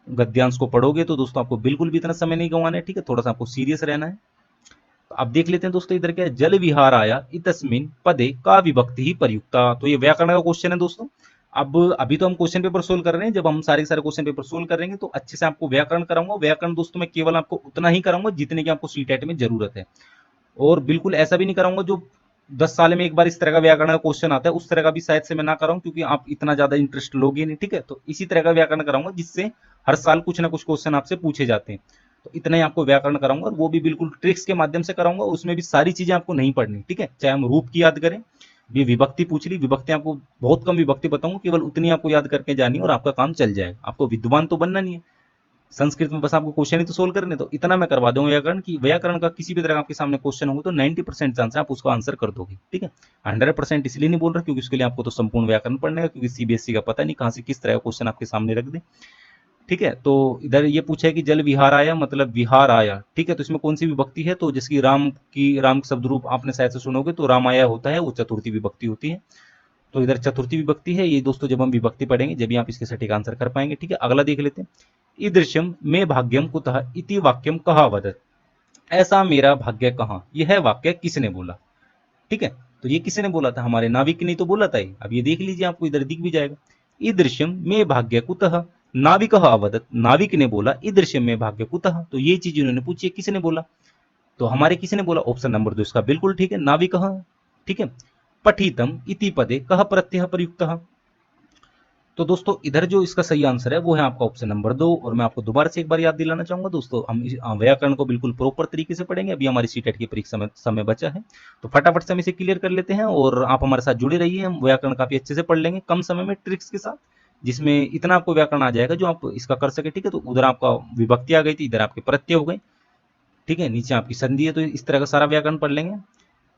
Speaker 2: गद्यांश को पढ़ोगे तो दोस्तों आपको बिल्कुल भी इतना समय नहीं गंवाना है, ठीक है। थोड़ा सा आपको सीरियस रहना है। तो अब देख लेते हैं दोस्तों, इधर क्या है, जल विहार आया इतस्मिन पदे का विभक्ति ही प्रयुक्ता। तो ये व्याकरण का क्वेश्चन है दोस्तों, अब अभी तो हम क्वेश्चन पेपर सोल्व कर रहे हैं, जब हम सारे के सारे क्वेश्चन पेपर सोल्व करेंगे तो अच्छे से आपको व्याकरण कराऊंगा। व्याकरण दोस्तों मैं केवल आपको उतना ही कराऊंगा जितने की आपको सीटेट में जरूरत है, और बिल्कुल ऐसा भी नहीं कराऊंगा जो 10 साल में एक बार इस तरह का व्याकरण का क्वेश्चन आता है, उस तरह का भी शायद से मैं ना कराऊं, क्योंकि आप इतना ज्यादा इंटरेस्ट लोगे नहीं, ठीक है। तो इसी तरह का व्याकरण कराऊंगा जिससे हर साल कुछ ना कुछ क्वेश्चन आपसे पूछे जाते हैं। तो इतना ही आपको व्याकरण कराऊंगा, और वो भी बिल्कुल ट्रिक्स के माध्यम से कराऊंगा। उसमें भी सारी चीजें आपको नहीं पढ़नी, ठीक है। चाहे हम रूप की याद करें, भी विभक्ति पूछ ली, विभक्ति आपको बहुत कम विभक्ति बताऊंगा, केवल उतनी आपको याद करके जानी, और आपका काम चल जाएगा। आपको विद्वान तो बनना नहीं है संस्कृत में, बस आपको क्वेश्चन ही तो सोल्व करने, तो इतना मैं करवा दूंगा व्याकरण की। व्याकरण का किसी भी तरह का आपके सामने क्वेश्चन होगा तो 90% चांस है आप उसको आंसर कर दोगे, ठीक है। 100% इसलिए नहीं बोल रहा क्योंकि उसके लिए आपको तो संपूर्ण व्याकरण पढ़ने का, क्योंकि सीबीएसई का पता नहीं कहाँ से किस तरह का क्वेश्चन आपके सामने रख दे, ठीक है। तो इधर ये पूछा है कि जल विहार आया, मतलब विहार आया, ठीक है। तो इसमें कौन सी विभक्ति है, तो जिसकी राम शब्द रूप आपने शायद से सुनोगे तो राम आया होता है, वो चतुर्थी विभक्ति होती है। तो इधर चतुर्थी विभक्ति है ये दोस्तों। जब हम विभक्ति पढ़ेंगे जब भी आप इसके सटीक आंसर कर पाएंगे, ठीक है। अगला देख लेते हैं। ईदृश्यम मे भाग्यम कुतः इति वाक्यम कहा वदत, ऐसा मेरा भाग्य कहाँ, यह वाक्य किसने बोला, ठीक है। तो ये किसने बोला था, हमारे नाविक ने तो बोला था ये। अब ये देख लीजिए, आपको इधर दिख भी जाएगा। ईदृश्यम मे भाग्य कुतः नाविक अवदत, नाविक ने बोला ईदृश्यम में भाग्य कुतः, तो ये चीज उन्होंने पूछी है किसने बोला, तो हमारे किसने बोला, ऑप्शन नंबर 2 इसका बिल्कुल ठीक है, नाविक, ठीक है। पठितम इति पदे कह प्रत्यय प्रयुक्त, तो दोस्तों इधर जो इसका सही आंसर है वो है आपका ऑप्शन नंबर 2। और मैं आपको दोबारा से एक बार याद दिलाना चाहूंगा दोस्तों, हम व्याकरण को बिल्कुल प्रॉपर तरीके से पढ़ेंगे। अभी हमारी सीटेट की परीक्षा में समय बचा है, तो फटाफट से हम इसे क्लियर कर लेते हैं, और आप हमारे साथ जुड़े रहिए। हम व्याकरण काफी अच्छे से पढ़ लेंगे कम समय में ट्रिक्स के साथ, जिसमें इतना आपको व्याकरण आ जाएगा जो आप इसका कर सके, ठीक है। तो उधर आपका विभक्ति आ गई थी, इधर आपके प्रत्यय हो गए, ठीक है। नीचे आपकी संधि है, तो इस तरह का सारा व्याकरण पढ़ लेंगे,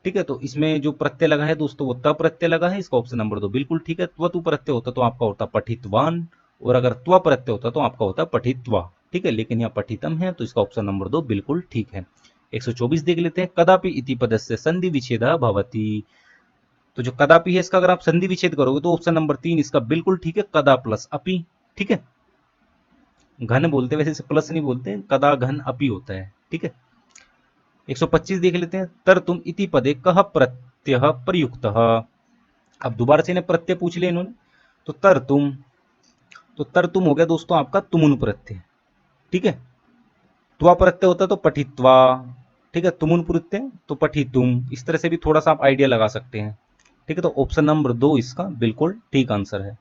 Speaker 2: ठीक है। तो इसमें जो प्रत्यय लगा है दोस्तों वो त प्रत्यय लगा है, इसका ऑप्शन नंबर 2 बिल्कुल ठीक है। त्वतु प्रत्यय होता तो आपका होता पठितवान, और अगर त्व प्रत्यय होता तो आपका होता पठित्वा, ठीक है। लेकिन यहाँ पठितम है, तो इसका ऑप्शन नंबर 2 बिल्कुल ठीक है। 124 देख लेते हैं। कदापि इति पदस्य संधि विच्छेदः भवति, तो जो कदापि है इसका अगर आप संधि विच्छेद करोगे तो ऑप्शन नंबर 3 इसका बिल्कुल ठीक है, कदा प्लस अपि, ठीक है। घन बोलते वैसे इसे प्लस नहीं बोलते, कदा घन अपि होता है, ठीक है। 125 देख लेते हैं। तर तुम इति पदे कह प्रत्यय प्रयुक्त, अब दोबारा से इन्हें प्रत्यय पूछ लिया इन्होंने, तो तर तुम, तो तर तुम हो गया दोस्तों आपका तुमुन प्रत्यय, ठीक है। त्वा प्रत्यय होता तो पठित्वा, ठीक है। तुमुन प्रत्यय तो पठितुम, इस तरह से भी थोड़ा सा आप आइडिया लगा सकते हैं, ठीक है। तो ऑप्शन नंबर 2 इसका बिल्कुल ठीक आंसर है।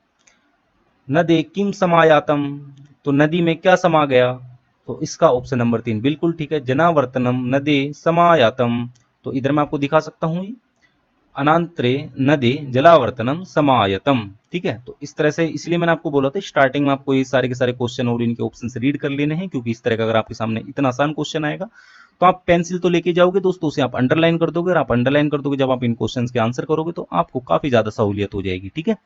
Speaker 2: नदे किम समायातम, तो नदी में क्या समा गया, तो इसका ऑप्शन नंबर 3 बिल्कुल ठीक है। जनावर्तनम नदे समायातम, तो इधर मैं आपको दिखा सकता हूं, अनांतरे नदे जलावर्तनम समायतम, ठीक है। तो इस तरह से, इसलिए मैंने आपको बोला था स्टार्टिंग में आपको ये सारे के सारे क्वेश्चन और इनके ऑप्शन से रीड कर लेने हैं, क्योंकि इस तरह का अगर आपके सामने इतना आसान क्वेश्चन आएगा तो आप पेंसिल तो लेके जाओगे दोस्तों, उसे आप अंडरलाइन कर दोगे, और आप अंडरलाइन कर दोगे जब आप इन क्वेश्चन के आंसर करोगे तो आपको काफी ज्यादा सहूलियत हो जाएगी, ठीक है।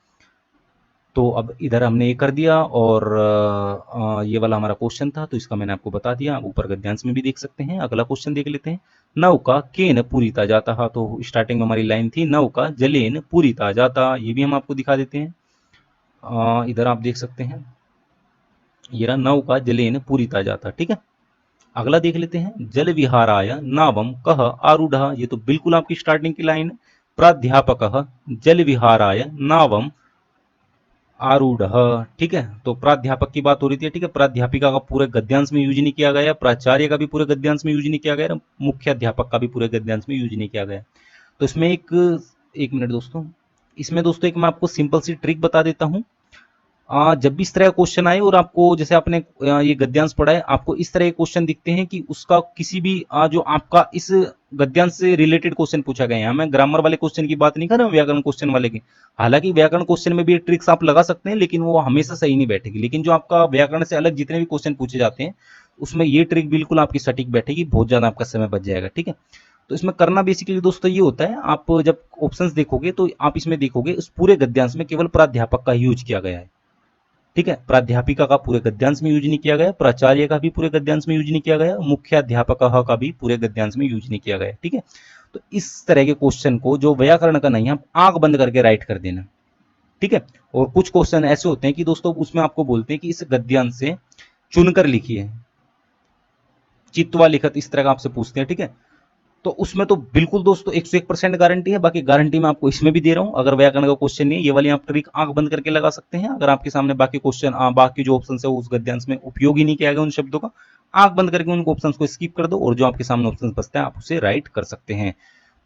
Speaker 2: तो अब इधर हमने ये कर दिया, और ये वाला हमारा क्वेश्चन था तो इसका मैंने आपको बता दिया। आप ऊपर गद्यांश में भी देख सकते हैं। अगला क्वेश्चन देख लेते हैं। नौका केन पूरिता जाता, तो स्टार्टिंग में हमारी लाइन थी नौका जलेन पूरिता जाता, ये भी हम आपको दिखा देते हैं। इधर आप देख सकते हैं, ये रहा नौका जलेन पूरिता जाता, ठीक है। अगला देख लेते हैं। जल विहाराय नावम कह आरूढ़, ये तो बिल्कुल आपकी स्टार्टिंग की लाइन है। प्राध्यापक जल विहाराय नावम आरूढ़, ठीक है। तो प्राध्यापक की बात हो रही थी, ठीक है। प्राध्यापिका का पूरे गद्यांश में यूज नहीं किया गया, प्राचार्य का भी पूरे गद्यांश में यूज नहीं किया गया, मुख्य अध्यापक का भी पूरे गद्यांश में यूज नहीं किया गया। तो इसमें एक मिनट दोस्तों, इसमें दोस्तों एक मैं आपको सिंपल सी ट्रिक बता देता हूं। जब भी इस तरह का क्वेश्चन आए और आपको, जैसे आपने ये गद्यांश पढ़ा है, आपको इस तरह के क्वेश्चन दिखते हैं कि उसका किसी भी जो आपका इस गद्यांश से रिलेटेड क्वेश्चन पूछा गया है, मैं ग्रामर वाले क्वेश्चन की बात नहीं कर रहा हूँ, व्याकरण क्वेश्चन वाले की। हालांकि व्याकरण क्वेश्चन में भी ट्रिक्स आप लगा सकते हैं, लेकिन वो हमेशा सही नहीं बैठेगी। लेकिन जो आपका व्याकरण से अलग जितने भी क्वेश्चन पूछे जाते हैं उसमें ये ट्रिक बिल्कुल आपकी सटीक बैठेगी, बहुत ज्यादा आपका समय बच जाएगा, ठीक है। तो इसमें करना बेसिकली दोस्तों ये होता है, आप जब ऑप्शंस देखोगे तो आप इसमें देखोगे उस पूरे गद्यांश में केवल प्राध्यापक का यूज किया गया है, ठीक है। प्राध्यापिका का पूरे गद्यांश में यूज नहीं किया गया, प्राचार्य का भी पूरे गद्यांश में यूज नहीं किया गया, मुख्याध्यापक का भी पूरे गद्यांश में यूज नहीं किया गया, ठीक है। तो इस तरह के क्वेश्चन को जो व्याकरण का नहीं है, आप आंख बंद करके राइट कर देना, ठीक है। और कुछ क्वेश्चन ऐसे होते हैं कि दोस्तों उसमें आपको बोलते हैं कि इस गद्यांश से चुनकर लिखिए, चित्वा लिखत, इस तरह का आपसे पूछते हैं, ठीक है। तो उसमें तो बिल्कुल दोस्तों 101% गारंटी है। बाकी गारंटी मैं आपको इसमें भी दे रहा हूं। अगर व्याकरण का क्वेश्चन नहीं है, ये वाली आप ट्रिक आंख बंद करके लगा सकते हैं। अगर आपके सामने बाकी क्वेश्चन, बाकी जो ऑप्शन है उस गद्यांश में उपयोग ही नहीं किया गया उन शब्दों का, आंख बंद करके उन ऑप्शन को स्किप कर दो और जो आपके सामने ऑप्शन बचते हैं आप उसे राइट कर सकते हैं।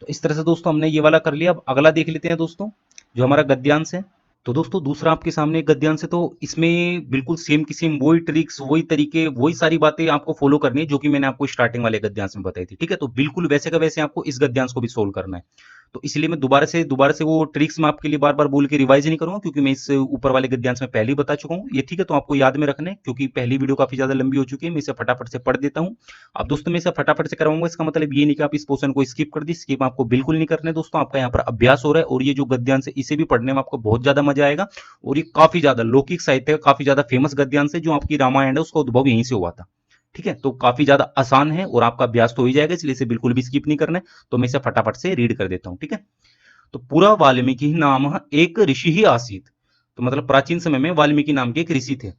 Speaker 2: तो इस तरह से दोस्तों हमने ये वाला कर लिया। अब अगला देख लेते हैं दोस्तों, जो हमारा गद्यांश है। तो दोस्तों दूसरा आपके सामने एक गद्यांश है। तो इसमें बिल्कुल सेम किसी वही ट्रिक्स, वही तरीके, वही सारी बातें आपको फॉलो करनी है जो कि मैंने आपको स्टार्टिंग वाले गद्यांश में बताई थी। ठीक है, तो बिल्कुल वैसे का वैसे आपको इस गद्यांश को भी सोल्व करना है। तो इसलिए मैं दोबारा से वो ट्रिक्स मैं आपके लिए बार बार बोल के रिवाइज नहीं करूंगा, क्योंकि मैं इस ऊपर वाले गद्यांश में पहले ही बता चुका हूँ ये। ठीक है, तो आपको याद में रखना है, क्योंकि पहली वीडियो काफी ज्यादा लंबी हो चुकी है। मैं इसे फटाफट से पढ़ देता हूँ। अब दोस्तों मैं इसे फटाफट से कराऊंगा, इसका मतलब ये नहीं कि आप इस पोर्शन को स्किप कर दी। स्किप आपको बिल्कुल नहीं करना है दोस्तों, आपका यहाँ पर अभ्यास हो रहा है। और ये जो गद्यांश है इसे भी पढ़ने में आपको बहुत ज्यादा मजा आएगा। और ये काफी ज्यादा लौकिक साहित्य का काफी ज्यादा फेमस गद्यांश है। जो आपकी रामायण है उसका उद्भव यहीं से हुआ था। ठीक है, तो काफी ज्यादा आसान है और आपका अभ्यास तो हो ही जाएगा, इसलिए इसे बिल्कुल भी स्किप नहीं करना है। तो मैं इसे फटाफट से रीड कर देता हूं। ठीक है, तो पूरा वाल्मीकि नाम एक ऋषि ही आसीत। तो मतलब प्राचीन समय में वाल्मीकि नाम के एक ऋषि थे।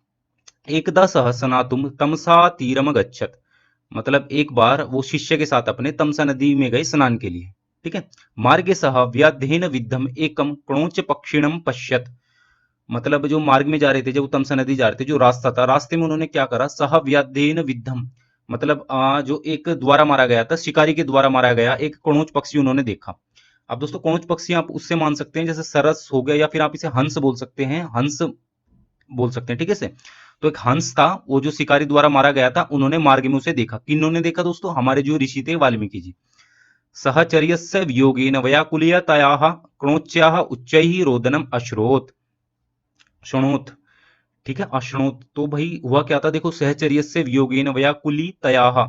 Speaker 2: एकदा सह सनातुम तमसा तीरम गच्छत। मतलब एक बार वो शिष्य के साथ अपने तमसा नदी में गए स्नान के लिए। ठीक है, मार्गे सह व्याध्येन विद्धम एकम क्रोच पक्षिणम पश्यत। मतलब जो मार्ग में जा रहे थे, जब तमसा नदी जा रहे थे, जो रास्ता था, रास्ते में उन्होंने क्या करा, सह व्याध्येन विद्धम, मतलब जो एक द्वारा मारा गया था, शिकारी के द्वारा मारा गया एक कणोच पक्षी उन्होंने देखा। अब दोस्तों कौन पक्षी आप उससे मान सकते हैं, जैसे सरस हो गया, या फिर आप इसे हंस बोल सकते हैं, हंस बोल सकते हैं। ठीक है से, तो एक हंस था, वो जो शिकारी द्वारा मारा गया था, उन्होंने मार्ग में उसे देखा। किन्होंने देखा दोस्तों, हमारे जो ऋषि थे वाल्मीकि जी। सहचर्यस्य वियोगेन वयाकुलियतयाः क्रोच्याः उच्चैः रोदनम अश्रोत शृणोत। ठीक है, अश्नोत। तो भाई हुआ क्या था, देखो, सहचर्यस्य वियोगेन व्याकुली तयाह,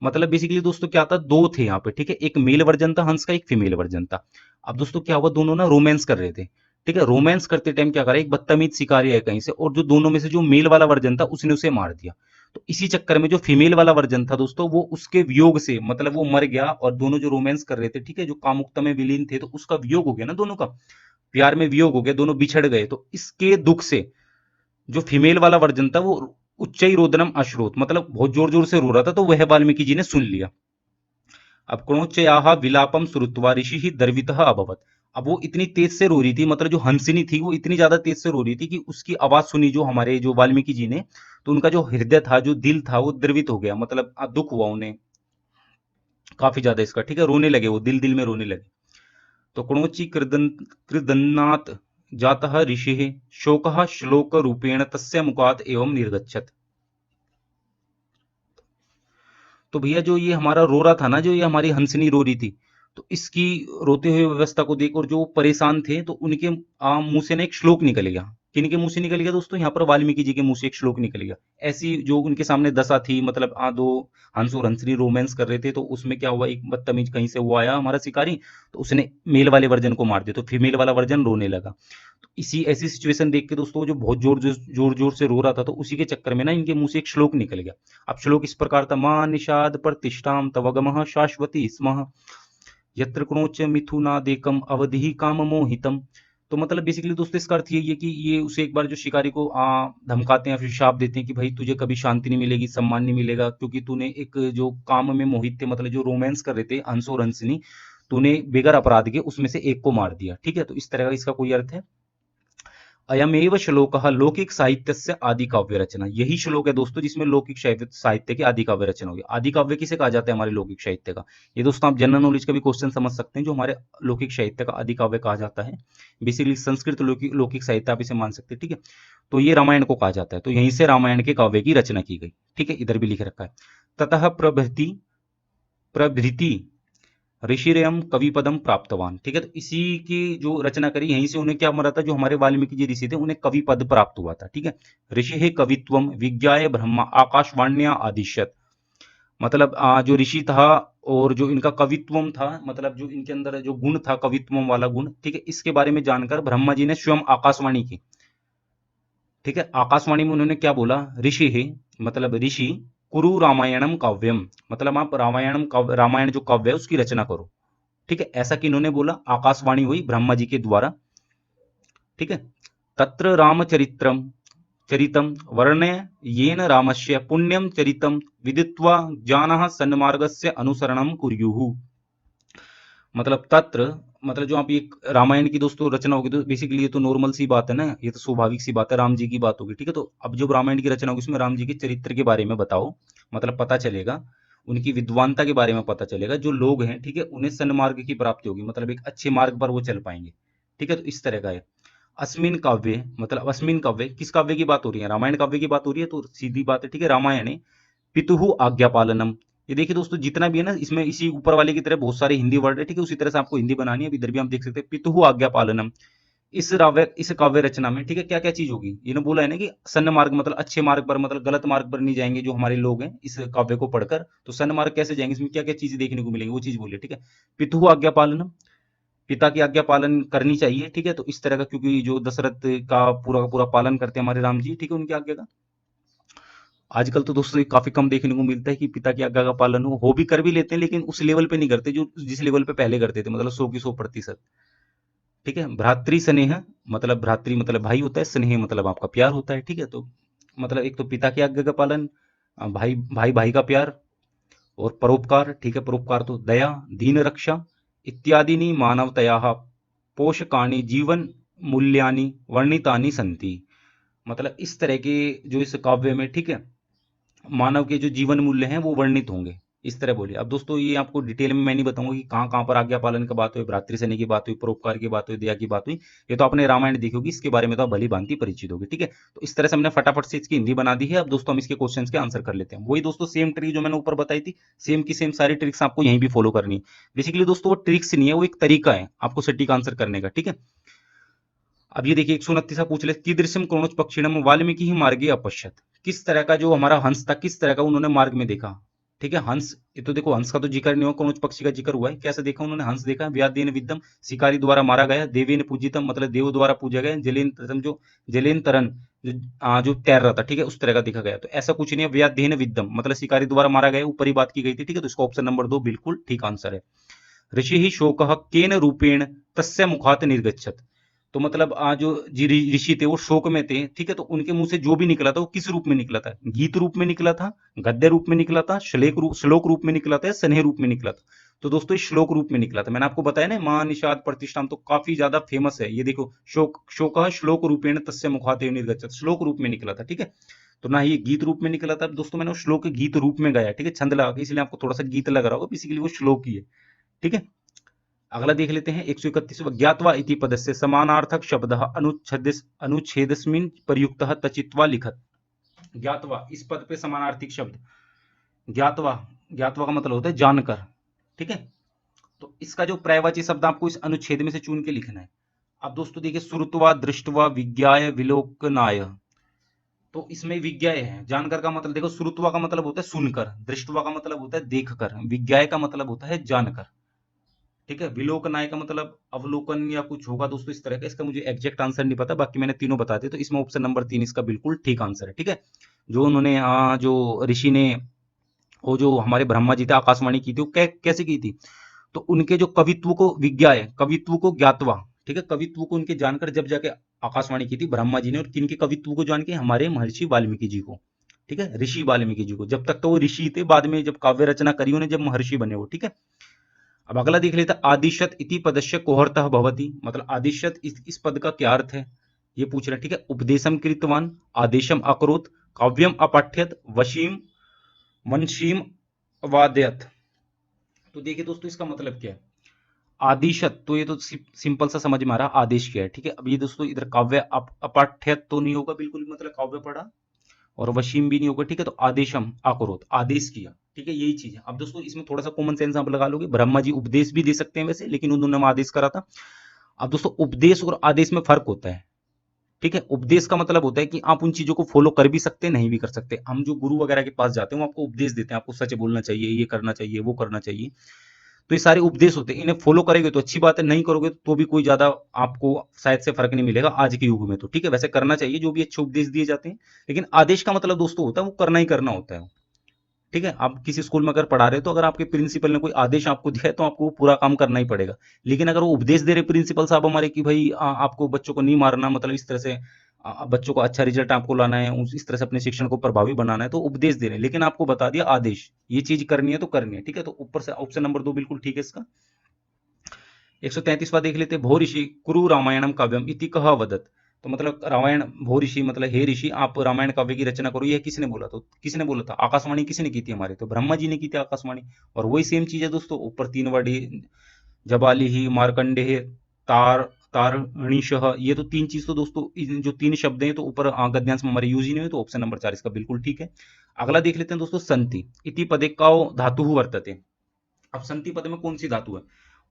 Speaker 2: मतलब बेसिकली दोस्तों क्या था, दो थे यहाँ पे। ठीक है, एक मेल वर्जन था हंस का, एक फीमेल वर्जन था। अब दोस्तों क्या हुआ, दोनों ना रोमांस कर रहे थे। ठीक है, रोमांस करते टाइम क्या करा, एक बदतमीज शिकारी है कहीं से, और जो दोनों में से जो मेल वाला वर्जन था उसने उसे मार दिया। तो इसी चक्कर में जो फीमेल वाला वर्जन था दोस्तों, वो उसके वियोग से, मतलब वो मर गया, और दोनों जो रोमांस कर रहे थे, ठीक है, जो कामुकता में विलीन थे, तो उसका वियोग हो गया ना, दोनों का प्यार में वियोग हो गया, दोनों बिछड़ गए। तो इसके दुख से जो फीमेल वाला वर्जन था वो उच्च रोदनम अश्रुत, मतलब बहुत जोर जोर से रो रहा था, तो वह वाल्मीकि जी ने सुन लिया। अब क्रोचयाह विलापम श्रुत्वा ऋषि ही दर्वितः अभवत। अब वो इतनी तेज से रो रही थी, मतलब जो हंसिनी थी वो इतनी ज्यादा तेज से रो रही थी कि उसकी आवाज सुनी जो हमारे जो वाल्मीकि जी ने, तो उनका जो हृदय था, जो दिल था, वो द्रवित हो गया, मतलब दुख हुआ उन्हें काफी ज्यादा इसका। ठीक है, रोने लगे वो, दिल दिल में रोने लगे। तो क्रोची कृदन्नात् जातः ऋषिः शोकः श्लोक रूपेण तस्य मुखात् एवं निर्गच्छत। तो भैया जो ये हमारा रो रहा था ना, जो ये हमारी हंसनी रो रही थी, तो इसकी रोते हुए व्यवस्था को देख और जो परेशान थे, तो उनके मुंह से ना एक श्लोक निकल गया। किनके मुंह से निकल गया दोस्तों, यहाँ पर वाल्मीकि जी के मुंह से एक श्लोक निकल गया। ऐसी जो उनके सामने दशा थी, मतलब दो हंस और हंसनी रोमांस कर रहे थे, तो उसमें क्या हुआ, एक बदतमीज कहीं से वो आया हमारा शिकारी, तो उसने मेल वाले वर्जन को मार दिया, तो फीमेल वाला वर्जन रोने लगा। तो इसी ऐसी सिचुएशन देख के दोस्तों, जो बहुत जोर जोर जोर से रो रहा था, तो उसी के चक्कर में ना इनके मुंह से एक श्लोक निकल गया। अब श्लोक इस प्रकार था, मां निषाद प्रतिष्ठाम तवगमः शाश्वती स्मः यत्र क्रोच मिथुनादेकम अवधि काम मोहितम। तो मतलब बेसिकली दोस्तों इसका अर्थ यही है कि ये उसे एक बार जो शिकारी को धमकाते हैं, फिर शाप देते हैं कि भाई तुझे कभी शांति नहीं मिलेगी, सम्मान नहीं मिलेगा, क्योंकि तूने एक जो काम में मोहित थे, मतलब जो रोमांस कर रहे थे हंस और हंसनी, तूने बेगर अपराध के उसमें से एक को मार दिया। ठीक है, तो इस तरह का इसका कोई अर्थ है। अयमेव श्लोकः लौकिक साहित्यस्य आदि काव्य रचना। यही श्लोक है दोस्तों जिसमें लौकिक साहित्य की आदि काव्य रचना होगी। आदि काव्य किसे कहा जाता है हमारे लौकिक साहित्य का, ये दोस्तों आप जनरल नॉलेज का भी क्वेश्चन समझ सकते हैं, जो हमारे लौकिक साहित्य का आदि काव्य कहा जाता है। बेसिकली संस्कृत लौकिक साहित्य आप इसे मान सकते हैं। ठीक है, तो ये रामायण को कहा जाता है, तो यहीं से रामायण के काव्य की रचना की गई। ठीक है, इधर भी लिख रखा है, ततः प्रभृति ऋषिरयम कवि पदम प्राप्तवान। ठीक है, तो इसी की जो रचना करी, यहीं से उन्हें क्या मिला था, जो हमारे वाल्मीकि जी ऋषि थे उन्हें कवि पद प्राप्त हुआ था। ठीक है, ऋषि है कवित्वम विज्ञाय ब्रह्मा आकाशवाण्या आदिश्यत। मतलब जो ऋषि था और जो इनका कवित्वम था, मतलब जो इनके अंदर जो गुण था कवित्वम वाला गुण, ठीक है, इसके बारे में जानकर ब्रह्मा जी ने स्वयं आकाशवाणी की। ठीक है, आकाशवाणी में उन्होंने क्या बोला, ऋषि है, मतलब ऋषि, कुरु रामायणम काव्यम, मतलब आप रामायण जो काव्य है उसकी रचना करो। ठीक है, ऐसा कि इन्होंने बोला, आकाशवाणी हुई ब्रह्मा जी के द्वारा। ठीक है, तत्र रामचरित्रम चरितम वर्ण्य येन रामस्य पुण्यम चरितम विदित्वा जानः सन्मार्गस्य अनुसरणं कुर्युः। मतलब तत्र, मतलब जो आप ये रामायण की दोस्तों रचना होगी, तो बेसिकली ये तो नॉर्मल सी बात है ना, ये तो स्वाभाविक सी बात है, राम जी की बात होगी, ठीक है। तो अब जब रामायण की रचना होगी उसमें राम जी के चरित्र के बारे में बताओ, मतलब पता चलेगा, उनकी विद्वानता के बारे में पता चलेगा, जो लोग हैं, ठीक है, उन्हें सन्मार्ग की प्राप्ति होगी, मतलब एक अच्छे मार्ग पर वो चल पाएंगे, ठीक है। तो इस तरह का है। अस्मिन काव्य, मतलब अस्मिन काव्य, किस काव्य की बात हो रही है? रामायण काव्य की बात हो रही है, तो सीधी बात है, ठीक है, रामायण है। पितुहु आज्ञा पालनम, ये देखिए दोस्तों जितना भी है ना, इसमें इसी ऊपर वाले की तरह बहुत सारे हिंदी वर्ड है, ठीक है, उसी तरह से आपको हिंदी बनानी है। अब इधर भी हम देख सकते हैं, पितुहु आज्ञा पालनम। इस काव्य रचना में, ठीक है, क्या क्या चीज होगी? इन्होंने बोला है ना कि सन्न मार्ग, मतलब अच्छे मार्ग पर, मतलब गलत मार्ग पर नहीं जाएंगे जो हमारे लोग हैं इस काव्य को पढ़कर। तो सन्न मार्ग कैसे जाएंगे, इसमें क्या क्या चीजें देखने को मिलेंगी, वो चीज बोलिए, ठीक है। पितुहु आज्ञा पालनम, पिता की आज्ञा पालन करनी चाहिए, ठीक है। तो इस तरह का, क्योंकि जो दशरथ का पूरा पालन करते हैं हमारे राम जी, ठीक है, उनकी आज्ञा का। आजकल तो दोस्तों ये काफी कम देखने को मिलता है कि पिता की आज्ञा का पालन हो भी कर भी लेते हैं, लेकिन उस लेवल पे नहीं करते जो जिस लेवल पे पहले करते थे, मतलब 100 की 100%, ठीक है। भ्रातृ स्नेह, मतलब भ्रातृ मतलब भाई होता है, स्नेह मतलब आपका प्यार होता है, ठीक है। तो मतलब एक तो पिता की आज्ञा का पालन, भाई भाई भाई का प्यार, और परोपकार, ठीक है, परोपकार तो दया, दीन रक्षा इत्यादि मानवतया पोषकाणी जीवन मूल्यानि वर्णितानि संति। मतलब इस तरह के जो इस काव्य में, ठीक है, मानव के जो जीवन मूल्य हैं वो वर्णित होंगे, इस तरह बोलिए। अब दोस्तों ये आपको डिटेल में मैं नहीं बताऊंगा कि कहाँ कहाँ पर आज्ञा पालन की बात हुई, भ्रातृस्नेह की बात हुई, परोपकार की बात हुई, दया की बात हुई। ये तो आपने रामायण देखी होगी, इसके बारे में तो आप भली भांति परिचित होगी, ठीक है। तो इस तरह से हमने फटाफट से इसकी हिंदी बना दी है। अब दोस्तों हम इसके क्वेश्चन के आंसर कर लेते हैं। वही दोस्तों सेम ट्रिक जो मैंने ऊपर बताई थी, सेम की सेम सारी ट्रिक्स आपको यहीं भी फॉलो करनी है। बेसिकली दोस्तों वो ट्रिक्स नहीं है, वो एक तरीका है आपको सटीक आंसर करने का, ठीक है। अब ये देखिए 129 पूछ ले, कीदृशम क्रोणोच पक्षिणम वाल्मीकि ही मार्गे अपश्यत। किस तरह का जो हमारा हंस था, किस तरह का उन्होंने मार्ग में देखा, ठीक है। हंस, ये तो देखो हंस का तो जिक्र नहीं हुआ, क्रोणोच पक्षी का जिक्र हुआ है। कैसे देखा उन्होंने? हंस देखा, व्यादेन विद्यम, शिकारी द्वारा मारा गया, देवेन पूजितम मतलब देव द्वारा पूजा गया, जलेन जो जलेन तरन जो तैर रहा था, ठीक है, उस तरह का देखा गया। तो ऐसा कुछ नहीं है, व्यादेन विद्यम मतलब शिकारी द्वारा मारा गया, ऊपर ही बात की गई थी, ठीक है। तो इसका ऑप्शन नंबर 2 बिल्कुल ठीक आंसर है। ऋषि ही शोक केन रूपेण तस्य मुखात निर्गच्छत। तो मतलब जो ऋषि थे वो शोक में थे, ठीक है। तो उनके मुंह से जो भी निकला था वो किस रूप में निकला था? गीत रूप में निकला था, गद्य रूप में निकला था, श्लोक रूप में निकला था, या स्नेह रूप में निकला था? तो दोस्तों ये श्लोक रूप में निकला था। मैंने आपको बताया ना, मां निषाद प्रतिष्ठान तो काफी ज्यादा फेमस है। ये देखो, शोक श्लोक रूपेण तस्य मुखात निर्गच्छत, श्लोक रूप में निकला था, ठीक है। तो ना ये गीत रूप में निकला था दोस्तों, मैंने वो श्लोक गीत रूप में गाया, ठीक है, छंद लगा के, इसलिए आपको थोड़ा सा गीत लग रहा होगा, बेसिकली वो श्लोक ही है, ठीक है। अगला देख लेते हैं 131। ज्ञात्वा इति पदस्य समानार्थक शब्द अनुच्छेदस्मिन् प्रयुक्त तचित्वा लिखत। ज्ञात्वा, इस पद पे समानार्थिक शब्द ज्ञात्वा, ज्ञात्वा का मतलब होता है जानकर, ठीक है। तो इसका जो पर्यायवाची शब्द आपको इस अनुच्छेद में से चुन के लिखना है। अब दोस्तों देखिए, श्रुत्वा दृष्टवा विज्ञाय विलोकनाय, तो इसमें विज्ञाय है, जानकर का मतलब देखो, श्रुत्वा का मतलब होता है सुनकर, दृष्टवा का मतलब होता है देखकर, विज्ञाय का मतलब होता है जानकर, ठीक है। विलोकनाय का मतलब अवलोकन या कुछ होगा दोस्तों इस तरह का। इसका मुझे एग्जैक्ट आंसर नहीं पता, बाकी मैंने तीनों बता दिए। तो इसमें ऑप्शन नंबर 3 इसका बिल्कुल ठीक आंसर है, ठीक है। जो उन्होंने जो ऋषि ने, वो जो हमारे ब्रह्मा जी थे, आकाशवाणी की थी, वो कैसे की थी? तो उनके जो कवित्व को विज्ञा है, कवित्व को ज्ञातवा, ठीक है, कवित्व को उनके जानकर जब जाके आकाशवाणी की थी ब्रह्मा जी ने, और किनके कवित्व को जान के? हमारे महर्षि वाल्मीकि जी को, ठीक है, ऋषि वाल्मीकि जी को। जब तक तो वो ऋषि थे, बाद में जब काव्य रचना करी उन्हें, जब महर्षि बने वो, ठीक है। अब अगला देख लेते हैं, आदिशत इति पदस्य कोहर्तः भवति, मतलब आदिशत इस पद का क्या अर्थ है, ये पूछ रहे हैं, ठीक है। उपदेशम कृतवान, आदेशम अकरोत, काव्यम अपठ्यत, वशीम मनशीम वादयत। तो देखिए दोस्तों इसका मतलब क्या है? आदिशत, तो ये तो सिंपल सा समझ में आ रहा, आदेश क्या है, ठीक है। अब ये दोस्तों इधर काव्य अपठ्यत तो नहीं होगा बिल्कुल, मतलब काव्य पढ़ा, और वशीम भी नहीं होगा, ठीक है। तो आदेशम अकरोत, आदेश किया, ठीक है, यही चीज है। अब दोस्तों इसमें थोड़ा सा कॉमन सेंस आप लगा लोगे, ब्रह्मा जी उपदेश भी दे सकते हैं वैसे, लेकिन उन दोनों में आदेश करा था। अब दोस्तों उपदेश और आदेश में फर्क होता है, ठीक है। उपदेश का मतलब होता है कि आप उन चीजों को फॉलो कर भी सकते हैं, नहीं भी कर सकते। हम जो गुरु वगैरह के पास जाते हैं वो आपको उपदेश देते हैं, आपको सच बोलना चाहिए, ये करना चाहिए, वो करना चाहिए। तो ये सारे उपदेश होते हैं, इन्हें फॉलो करेंगे तो अच्छी बात है, नहीं करोगे तो भी कोई ज्यादा आपको शायद से फर्क नहीं मिलेगा आज के युग में, तो ठीक है। वैसे करना चाहिए जो भी अच्छे उपदेश दिए जाते हैं, लेकिन आदेश का मतलब दोस्तों होता है वो करना ही करना होता है, ठीक है। आप किसी स्कूल में अगर पढ़ा रहे हो, तो अगर आपके प्रिंसिपल ने कोई आदेश आपको दिया है तो आपको वो पूरा काम करना ही पड़ेगा। लेकिन अगर वो उपदेश दे रहे प्रिंसिपल साहब हमारे कि भाई आपको बच्चों को नहीं मारना, मतलब इस तरह से बच्चों को अच्छा रिजल्ट आपको लाना है, इस तरह से अपने शिक्षण को प्रभावी बनाना है, तो उपदेश दे रहे हैं। लेकिन आपको बता दिया आदेश, ये चीज करनी है तो करनी है, ठीक है। तो ऊपर से ऑप्शन नंबर 2 बिल्कुल ठीक है इसका। 133वां देख लेते, भो ऋषि कुरु रामायणम काव्यम इति कह वदत। तो मतलब रामायण, भो ऋषि मतलब हे ऋषि आप रामायण काव्य की रचना करो, यह किसने बोला? तो किसने बोला था? आकाशवाणी किसने की थी हमारे? तो ब्रह्मा जी ने की थी आकाशवाणी। और वही सेम चीज है दोस्तों, ऊपर 3 वर्ड जबाली ही मार्कंडेय तार तारणीशः, ये तो 3 चीज तो दोस्तों, जो 3 शब्द हैं तो ऊपर गद्यांश में हमारे यूज ही नहीं हुए, तो ऑप्शन नंबर 4 इसका बिल्कुल ठीक है। अगला देख लेते हैं दोस्तों, संति इति पदे का धातु वर्तते। अब संति पद में कौन सी धातु है?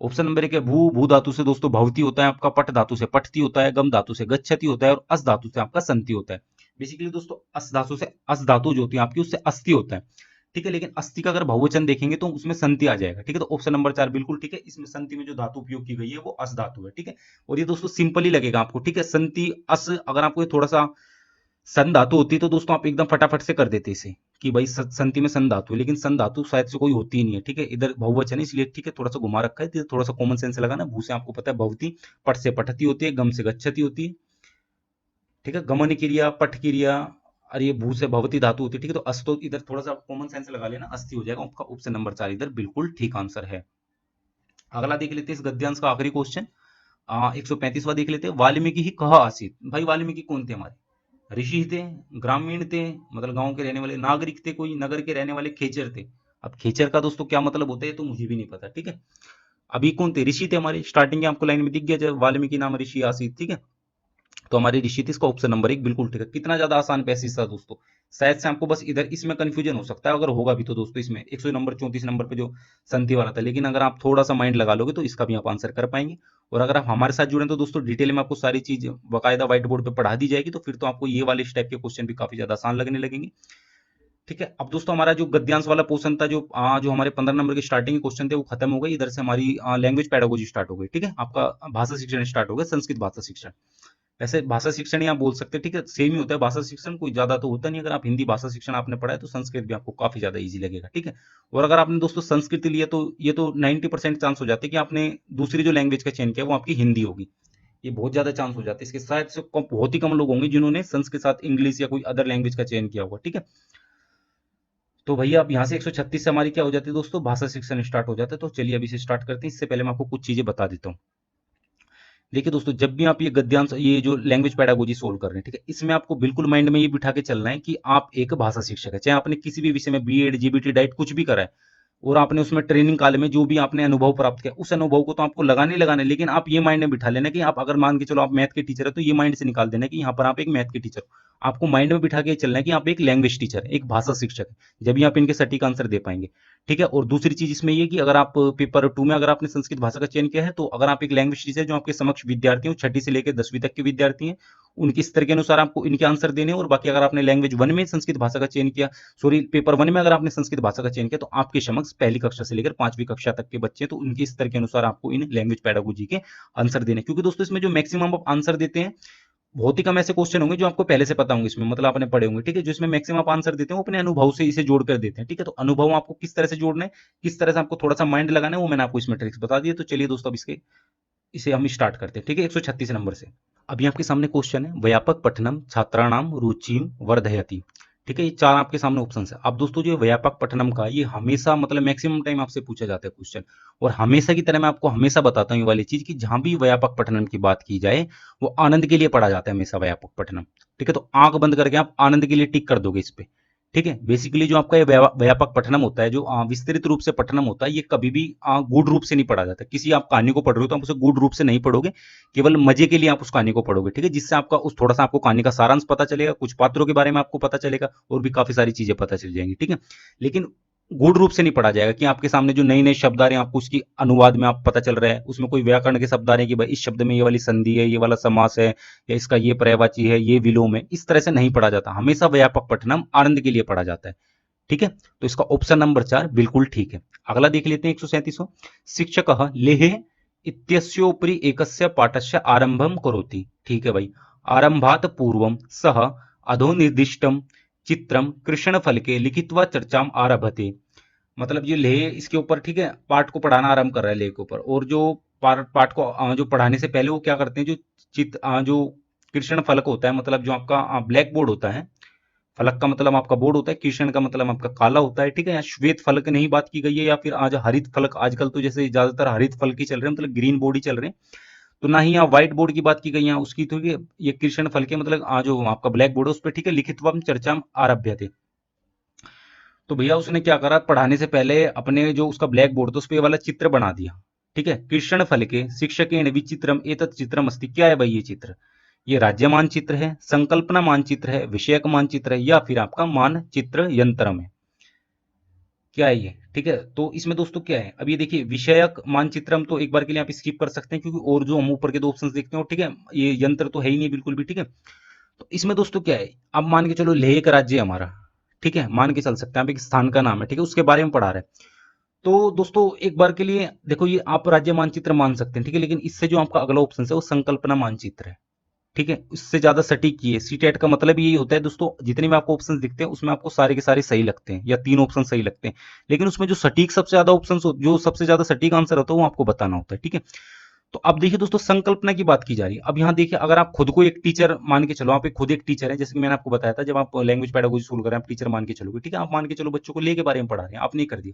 Speaker 2: ऑप्शन नंबर 1 है भू, भू धातु से दोस्तों भवती होता है आपका, पट धातु से पठती होता है, गम धातु से गच्छति होता है, और अस धातु से आपका संति होता है। बेसिकली दोस्तों अस धातु से, अस धातु जो होती है आपकी, उससे अस्थि होता है, ठीक है। लेकिन अस्थि का अगर बहुवचन देखेंगे तो उसमें संति आ जाएगा, ठीक है। तो ऑप्शन नंबर 4 बिल्कुल ठीक है। इसमें संति में जो धातु उपयोग की गई है वो अस धातु है, ठीक है। और ये दोस्तों सिंपल ही लगेगा आपको, ठीक है। संति अस, अगर आपको ये थोड़ा सा सन धातु होती तो दोस्तों आप एकदम फटाफट से कर देते इसे कि भाई संति में सन धातु है, लेकिन सन धातु शायद से कोई होती ही नहीं है, ठीक है। इधर बहुवचन है इसलिए, ठीक है, थोड़ा सा घुमा रखा है, तो थोड़ा सा कॉमन सेंस लगाना। भू से आपको पता है भवती, पट से पठती होती है, गम से गच्छती होती है, ठीक है। गमन क्रिया, पठ क्रिया, और ये भू से भवती धातु होती है, ठीक है। तो अस, तो इधर थोड़ा सा कॉमन सेंस लगा लेना, अस्थि हो जाएगा। आपका ऑप्शन नंबर 4 इधर बिल्कुल ठीक आंसर है। अगला देख लेते हैं इस गद्यांश का आखिरी क्वेश्चन, 135वां देख लेते हैं, वाल्मीकि ही कहा आसित। भाई वाल्मीकि कौन थे हमारे? ऋषि थे, ग्रामीण थे, मतलब गांव के रहने वाले, नागरिक थे, कोई नगर के रहने वाले, खेचर थे। अब खेचर का दोस्तों क्या मतलब होता है तो मुझे भी नहीं पता, ठीक है। अभी कौन थे? ऋषि थे हमारे, स्टार्टिंग के आपको लाइन में दिख गया जब वाल्मीकि नाम ऋषि आसित, ठीक है। तो हमारे ऋषि थे, इसका ऑप्शन नंबर 1 बिल्कुल ठीक है। कितना ज्यादा आसान पैसेज था दोस्तों, शायद से आपको बस इधर इसमें कंफ्यूजन हो सकता है, अगर होगा भी तो दोस्तों इसमें 100 नंबर 34 नंबर पे जो संधि वाला था, लेकिन अगर आप थोड़ा सा माइंड लगा लोगे तो इसका भी आप आंसर कर पाएंगे। और अगर आप हमारे साथ जुड़े तो दोस्तों डिटेल में आपको सारी चीज बकायदा व्हाइट बोर्ड पे पढ़ा दी जाएगी, तो फिर तो आपको ये वाले इस टाइप के क्वेश्चन भी काफी ज्यादा आसान लगने लगेंगे, ठीक है। अब दोस्तों हमारा जो गद्यांश वाला पोर्शन था, जो हमारे 15 नंबर के स्टार्टिंग के क्वेश्चन थे वो खत्म हो गए। इधर से हमारी लैंग्वेज पैडागोजी स्टार्ट हो गई, ठीक है। आपका भाषा शिक्षण स्टार्ट हो गया, संस्कृत भाषा शिक्षण। वैसे भाषा शिक्षण ही आप बोल सकते हैं, ठीक है, सेम ही होता है भाषा शिक्षण, कोई ज्यादा तो होता नहीं। अगर आप हिंदी भाषा शिक्षण आपने पढ़ा है तो संस्कृत भी आपको काफी ज्यादा इजी लगेगा, ठीक है। और अगर आपने दोस्तों संस्कृत लिया तो ये तो 90% चांस हो जाते हैं कि आपने दूसरी जो लैंग्वेज का चयन किया वो आपकी हिंदी होगी। ये बहुत ज्यादा चांस हो जाते हैं इसके, शायद से बहुत ही कम लोग होंगे जिन्होंने संस्कृत के साथ इंग्लिश या कोई अदर लैंग्वेज का चयन किया होगा, ठीक है। तो भैया अब यहाँ से 136 से हमारी क्या हो जाती है दोस्तों, भाषा शिक्षण स्टार्ट हो जाता है। तो चलिए अभी से स्टार्ट करते हैं। इससे पहले मैं आपको कुछ चीजें बता देता हूँ। देखिए दोस्तों, जब भी आप ये गद्यांश, ये जो लैंग्वेज पैडागोजी सोल्व कर रहे हैं, ठीक है, इसमें आपको बिल्कुल माइंड में ये बिठा के चलना है कि आप एक भाषा शिक्षक है। चाहे आपने किसी भी विषय में बीएड, जीबीटी, डाइट कुछ भी करा है, और आपने उसमें ट्रेनिंग काल में जो भी आपने अनुभव प्राप्त किया, उस अनुभव को तो आपको लगाने ही लगाना है। लेकिन आप ये माइंड में बिठा लेना कि आप अगर मान के चलो आप मैथ के टीचर है, तो ये माइंड से निकाल देना कि यहाँ पर आप एक मैथ के टीचर हो। आपको माइंड में बिठा के चलना है कि आप एक लैंग्वेज टीचर है, एक भाषा शिक्षक है, जब भी आप इनके सटीक आंसर दे पाएंगे, ठीक है। और दूसरी चीज इसमें ये कि अगर आप पेपर 2 में अगर आपने संस्कृत भाषा का चयन किया है, तो अगर आप एक लैंग्वेज टीचर जो आपके समक्ष विद्यार्थी हो, 6ठी से लेकर 10वीं तक के विद्यार्थी हैं, उनके स्तर के अनुसार आपको इनके आंसर देने हैं। और बाकी अगर आपने लैंग्वेज 1 में संस्कृत भाषा का चयन किया, सॉरी पेपर 1 में अगर आपने संस्कृत भाषा का चयन किया, तो आपके समक्ष पहली कक्षा से लेकर 5वीं कक्षा तक के बच्चे हैं, तो उनके स्तर के अनुसार आपको इन लैंग्वेज पैडागोजी के आंसर देने हैं। क्योंकि दोस्तों इसमें जो मैक्सिमम आप आंसर देते हैं, बहुत ही कम ऐसे क्वेश्चन होंगे जो आपको पहले से पता होंगे इसमें, मतलब आपने पढ़े होंगे, ठीक है। जो इसमें मैक्सिमम आप आंसर देते हैं वो अपने अनुभव से इसे जोड़कर देते हैं, ठीक है। तो अनुभव आपको किस तरह से जोड़ना है, किस तरह से आपको थोड़ा सा माइंड लगाना है, वो मैंने आपको इसमें ट्रिक्स बता दिए। तो चलिए दोस्तों अब इसके इसे हम स्टार्ट करते हैं, ठीक है। 136 नंबर से अभी आपके सामने क्वेश्चन है, व्यापक पठनम छात्राणाम रुचिम वर्धयति, ठीक है। ये 4 आपके सामने ऑप्शन है। अब दोस्तों जो व्यापक पठनम का, ये हमेशा मतलब मैक्सिमम टाइम आपसे पूछा जाता है क्वेश्चन, और हमेशा की तरह मैं आपको हमेशा बताता हूँ ये वाली चीज कि जहां भी व्यापक पठनम की बात की जाए वो आनंद के लिए पढ़ा जाता है हमेशा व्यापक पठनम, ठीक है। तो आंख बंद करके आप आनंद के लिए टिक कर दोगे इस पे, ठीक है। बेसिकली जो आपका ये व्यापक पठनम होता है, जो विस्तृत रूप से पठनम होता है, ये कभी भी गूढ़ रूप से नहीं पढ़ा जाता। किसी आप कहानी को पढ़ रहे हो तो आप उसे गूढ़ रूप से नहीं पढ़ोगे, केवल मजे के लिए आप उस कहानी को पढ़ोगे, ठीक है। जिससे आपका उस थोड़ा सा आपको कहानी का सारांश पता चलेगा, कुछ पात्रों के बारे में आपको पता चलेगा, और भी काफी सारी चीजें पता चल जाएंगी, ठीक है। लेकिन गूढ़ रूप से नहीं पढ़ा जाएगा कि आपके सामने जो नए नए शब्द आ रहे हैं आपको उसकी अनुवाद में आप पता चल रहा है, उसमें कोई व्याकरण के शब्द आ रहे हैं कि भाई इस शब्द में ये वाली संधि है, ये वाला समास है, या इसका ये पर्यायवाची है, ये विलोम है, इस तरह से नहीं पढ़ा जाता। हमेशा व्यापक पठनम आनंद के लिए पढ़ा जाता है, ठीक है। तो इसका ऑप्शन नंबर 4 बिल्कुल ठीक है। अगला देख लेते हैं 137वां, शिक्षक लेह इत्यस्योपरि एकस्य पाठस्य आरंभम करोति, ठीक है भाई। आरंभात पूर्वम सह अधोनिर्दिष्टम चित्रम कृष्ण फलके लिखित्वा चर्चाम आरभते। मतलब ये लेह इसके ऊपर, ठीक है, पाठ को पढ़ाना आरंभ कर रहा है लेह के ऊपर, और जो पाठ को जो पढ़ाने से पहले वो क्या करते हैं, जो जो कृष्ण फलक होता है, मतलब जो आपका ब्लैक बोर्ड होता है, फलक का मतलब आपका बोर्ड होता है, कृष्ण का मतलब आपका काला होता है, ठीक है। यहाँ श्वेत फलक नहीं बात की गई है, या फिर आज हरित फलक, आजकल तो जैसे ज्यादातर हरित फलक ही चल रहे हैं, मतलब ग्रीन बोर्ड ही चल रहे हैं। तो ना ही यहाँ व्हाइट बोर्ड की बात की गई यहाँ उसकी, तो ये कृष्ण फल के मतलब जो आपका ब्लैक बोर्ड है उस पर, ठीक है, लिखित्वम चर्चा आरभ्य थे। तो भैया उसने क्या करा, पढ़ाने से पहले अपने जो उसका ब्लैक बोर्ड था उस पर ये वाला चित्र बना दिया, ठीक है। कृष्ण फल के शिक्षकेण विचित्रम एतत् चित्रम अस्ति। क्या है भाई ये चित्र? ये राज्य मानचित्र है, संकल्पना मानचित्र है, विषयक मानचित्र है, या फिर आपका मानचित्र यंत्रम है। क्या है ये? ठीक है, तो इसमें दोस्तों क्या है, अब ये देखिए विषयक मानचित्रम तो एक बार के लिए आप स्किप कर सकते हैं, क्योंकि और जो हम ऊपर के दो ऑप्शंस देखते हो, ठीक है, ये यंत्र तो है ही नहीं बिल्कुल भी, ठीक है। तो इसमें दोस्तों क्या है, अब मान के चलो लेह एक राज्य है हमारा, ठीक है, मान के चल सकते हैं, आप एक स्थान का नाम है, ठीक है, उसके बारे में पढ़ा रहे हैं। तो दोस्तों एक बार के लिए देखो, ये आप राज्य मानचित्र मान सकते हैं, ठीक है, लेकिन इससे जो आपका अगला ऑप्शन है वो संकल्पना मानचित्र है, ठीक है, उससे ज्यादा सटीक ये सीटेट का मतलब यही होता है दोस्तों, जितने भी आपको ऑप्शंस दिखते हैं उसमें आपको सारे के सारे सही लगते हैं, या तीन ऑप्शन सही लगते हैं, लेकिन उसमें जो सटीक सबसे ज्यादा ऑप्शन, जो सबसे ज्यादा सटीक आंसर होता है वो आपको बताना होता है, ठीक है। तो अब देखिए दोस्तों, संकल्पना की बात की जा रही है। अब यहाँ देखिए, अगर आप खुद को एक टीचर मान के चलो, आप एक खुद एक टीचर है, जैसे कि मैंने आपको बताया था, जब आप लैंग्वेज पेडागोजी शुरू करें आप टीचर मान के चलोगे, ठीक है, आप मान के चलो बच्चों को ले के बारे में पढ़ा रहे हैं, आपने कर दिया,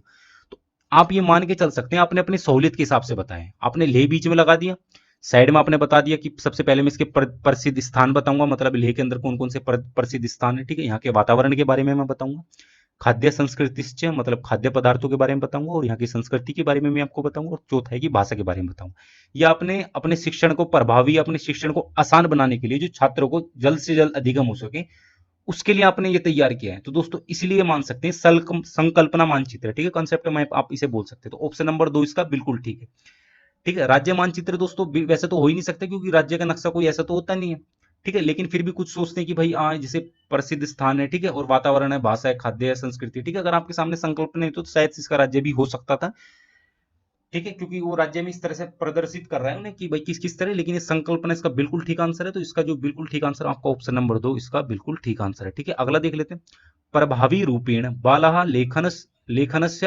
Speaker 2: तो आप ये मान के चल सकते हैं आपने अपनी सहूलियत के हिसाब से बताया, आपने ले बीच में लगा दिया, साइड में आपने बता दिया कि सबसे पहले मैं इसके प्रसिद्ध स्थान बताऊंगा, मतलब लेह के अंदर कौन कौन से प्रसिद्ध स्थान है, ठीक है, यहाँ के वातावरण के बारे में मैं बताऊंगा, खाद्य संस्कृति मतलब खाद्य पदार्थों के बारे में बताऊंगा, और यहाँ की संस्कृति के बारे में मैं आपको बताऊंगा, और चौथा है कि भाषा के बारे में बताऊंगा। या आपने अपने शिक्षण को प्रभावी, अपने शिक्षण को आसान बनाने के लिए, जो छात्रों को जल्द से जल्द अधिगम हो सके, उसके लिए आपने ये तैयार किया है। तो दोस्तों इसलिए मान सकते हैं संकल्पना मानचित्र, ठीक है, कंसेप्ट में आप इसे बोल सकते हैं। तो ऑप्शन नंबर 2 इसका बिल्कुल ठीक है, ठीक है। राज्य मानचित्र दोस्तों वैसे तो हो ही नहीं सकता, क्योंकि राज्य का नक्शा कोई ऐसा तो होता नहीं है, ठीक है, लेकिन फिर भी कुछ सोचते हैं कि भाई जैसे प्रसिद्ध स्थान है, ठीक है, और वातावरण है, भाषा है, खाद्य है, संस्कृति, ठीक है, अगर आपके सामने संकल्पना नहीं तो शायद इसका राज्य भी हो सकता था, ठीक है, क्योंकि वो राज्य में इस तरह से प्रदर्शित कर रहा है उन्हें कि भाई किस किस तरह, लेकिन ये संकल्पना इसका बिल्कुल ठीक आंसर है। तो इसका जो बिल्कुल ठीक आंसर आपका ऑप्शन नंबर 2 इसका बिल्कुल ठीक आंसर है, ठीक है। अगला देख लेते हैं, प्रभावी रूपेण बालाः लेखनस्य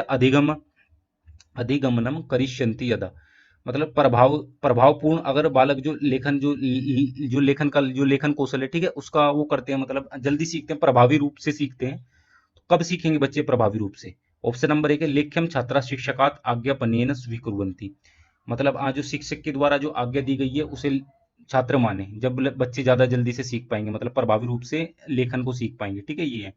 Speaker 2: अधिगमनम करिष्यन्ति यदा। मतलब प्रभावपूर्ण अगर बालक जो लेखन जो लेखन कौशल है, ठीक है, उसका वो करते हैं, मतलब जल्दी सीखते हैं, प्रभावी रूप से सीखते हैं। तो कब सीखेंगे बच्चे प्रभावी रूप से? ऑप्शन नंबर 1 है लेख्यम छात्रा शिक्षकात आज्ञापनेन स्वीकुर्वन्ति। मतलब आज जो शिक्षक के द्वारा जो आज्ञा दी गई है उसे छात्र माने, जब बच्चे ज्यादा जल्दी से सीख पाएंगे, मतलब प्रभावी रूप से लेखन को सीख पाएंगे, ठीक है, ये है।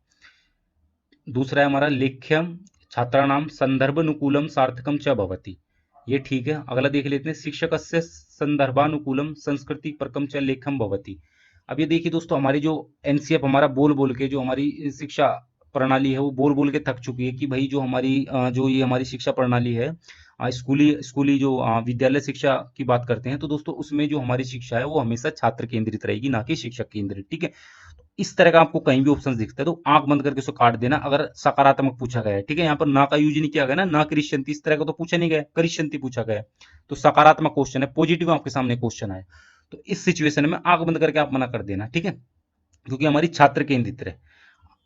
Speaker 2: दूसरा है हमारा लेख्यम छात्राणाम संदर्भानुकूलम सार्थकम च भवति। ये ठीक है। अगला देख लेते हैं, शिक्षकस्य संदर्भानुकूलम संस्कृति परकम च लेखम भवति। अब ये देखिए दोस्तों, हमारी जो एनसीएफ हमारा बोल बोल के, जो हमारी शिक्षा प्रणाली है वो बोल बोल के थक चुकी है कि भाई जो हमारी जो ये हमारी शिक्षा प्रणाली है, स्कूली स्कूली जो विद्यालय शिक्षा की बात करते हैं, तो दोस्तों उसमें जो हमारी शिक्षा है वो हमेशा छात्र केंद्रित रहेगी, ना कि शिक्षक केंद्रित, ठीक है। इस तरह का आपको कहीं भी ऑप्शन दिखता है तो आंख बंद करके उसको काट देना, अगर सकारात्मक पूछा गया है, ठीक है। यहाँ पर ना का यूज नहीं किया गया ना क्रिश्चियंती, इस तरह का तो पूछा नहीं गया, क्रिश्चियंती पूछा गया है। तो सकारात्मक क्वेश्चन है, पॉजिटिव आपके सामने क्वेश्चन है। तो इस सिचुएशन में आंख बंद करके आप मना कर देना, ठीक है, क्योंकि हमारी छात्र केंद्रित है।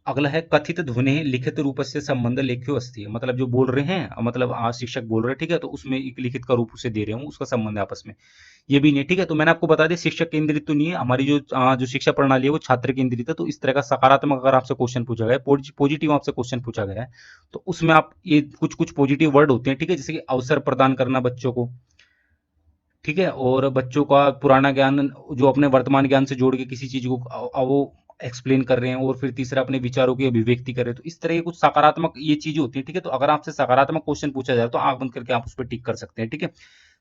Speaker 2: अगला है कथित ध्वनि लिखित रूप से संबंध लेख्यो अस्ति। मतलब जो बोल रहे हैं, मतलब शिक्षक बोल रहे हैं, ठीक है, तो उसमें एक लिखित का रूप उसे दे रहे हूँ, उसका संबंध है आपस में, ये भी नहीं, ठीक है। तो मैंने आपको बता दिया शिक्षक केंद्रित तो नहीं है हमारी, जो शिक्षा प्रणाली है वो छात्र केंद्रित है। तो इस तरह का सकारात्मक अगर आपसे क्वेश्चन पूछा गया है, पॉजिटिव आपसे क्वेश्चन पूछा गया है, तो उसमें आप ये कुछ कुछ पॉजिटिव वर्ड होते हैं, ठीक है, जैसे कि अवसर प्रदान करना बच्चों को, ठीक है, और बच्चों का पुराना ज्ञान जो अपने वर्तमान ज्ञान से जोड़ के किसी चीज को वो एक्सप्लेन कर रहे हैं, और फिर तीसरा अपने विचारों की अभिव्यक्ति कर रहे हैं। तो इस तरह के कुछ सकारात्मक ये चीजें होती है, ठीक है। तो अगर आपसे सकारात्मक क्वेश्चन पूछा जाए तो आंख बंद करके आप उस पर टिक कर सकते हैं, ठीक है।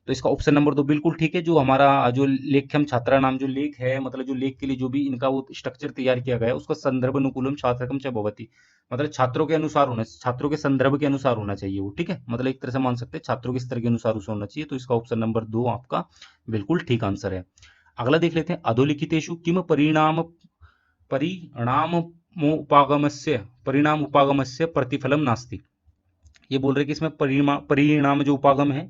Speaker 2: तो इसका ऑप्शन नंबर 2 बिल्कुल ठीक है। जो हमारा जो लेख्यम छात्रा नाम जो लेख है, मतलब जो लेख के लिए जो भी इनका वो स्ट्रक्चर तैयार किया गया है, उसका संदर्भ अनुकूलम छात्रकम च भवति। मतलब छात्रों के अनुसार होना, छात्रों के संदर्भ के अनुसार होना चाहिए वो, ठीक है। मतलब एक तरह से मान सकते हैं छात्रों के स्तर के अनुसार उसे होना चाहिए। तो इसका ऑप्शन नंबर 2 आपका बिल्कुल ठीक आंसर है। अगला देख लेते हैं, अधोलिखितेषु किम परिणाम उपागमस्य प्रतिफलम नास्ति। ये बोल रहे कि इसमें परिणाम जो उपागम है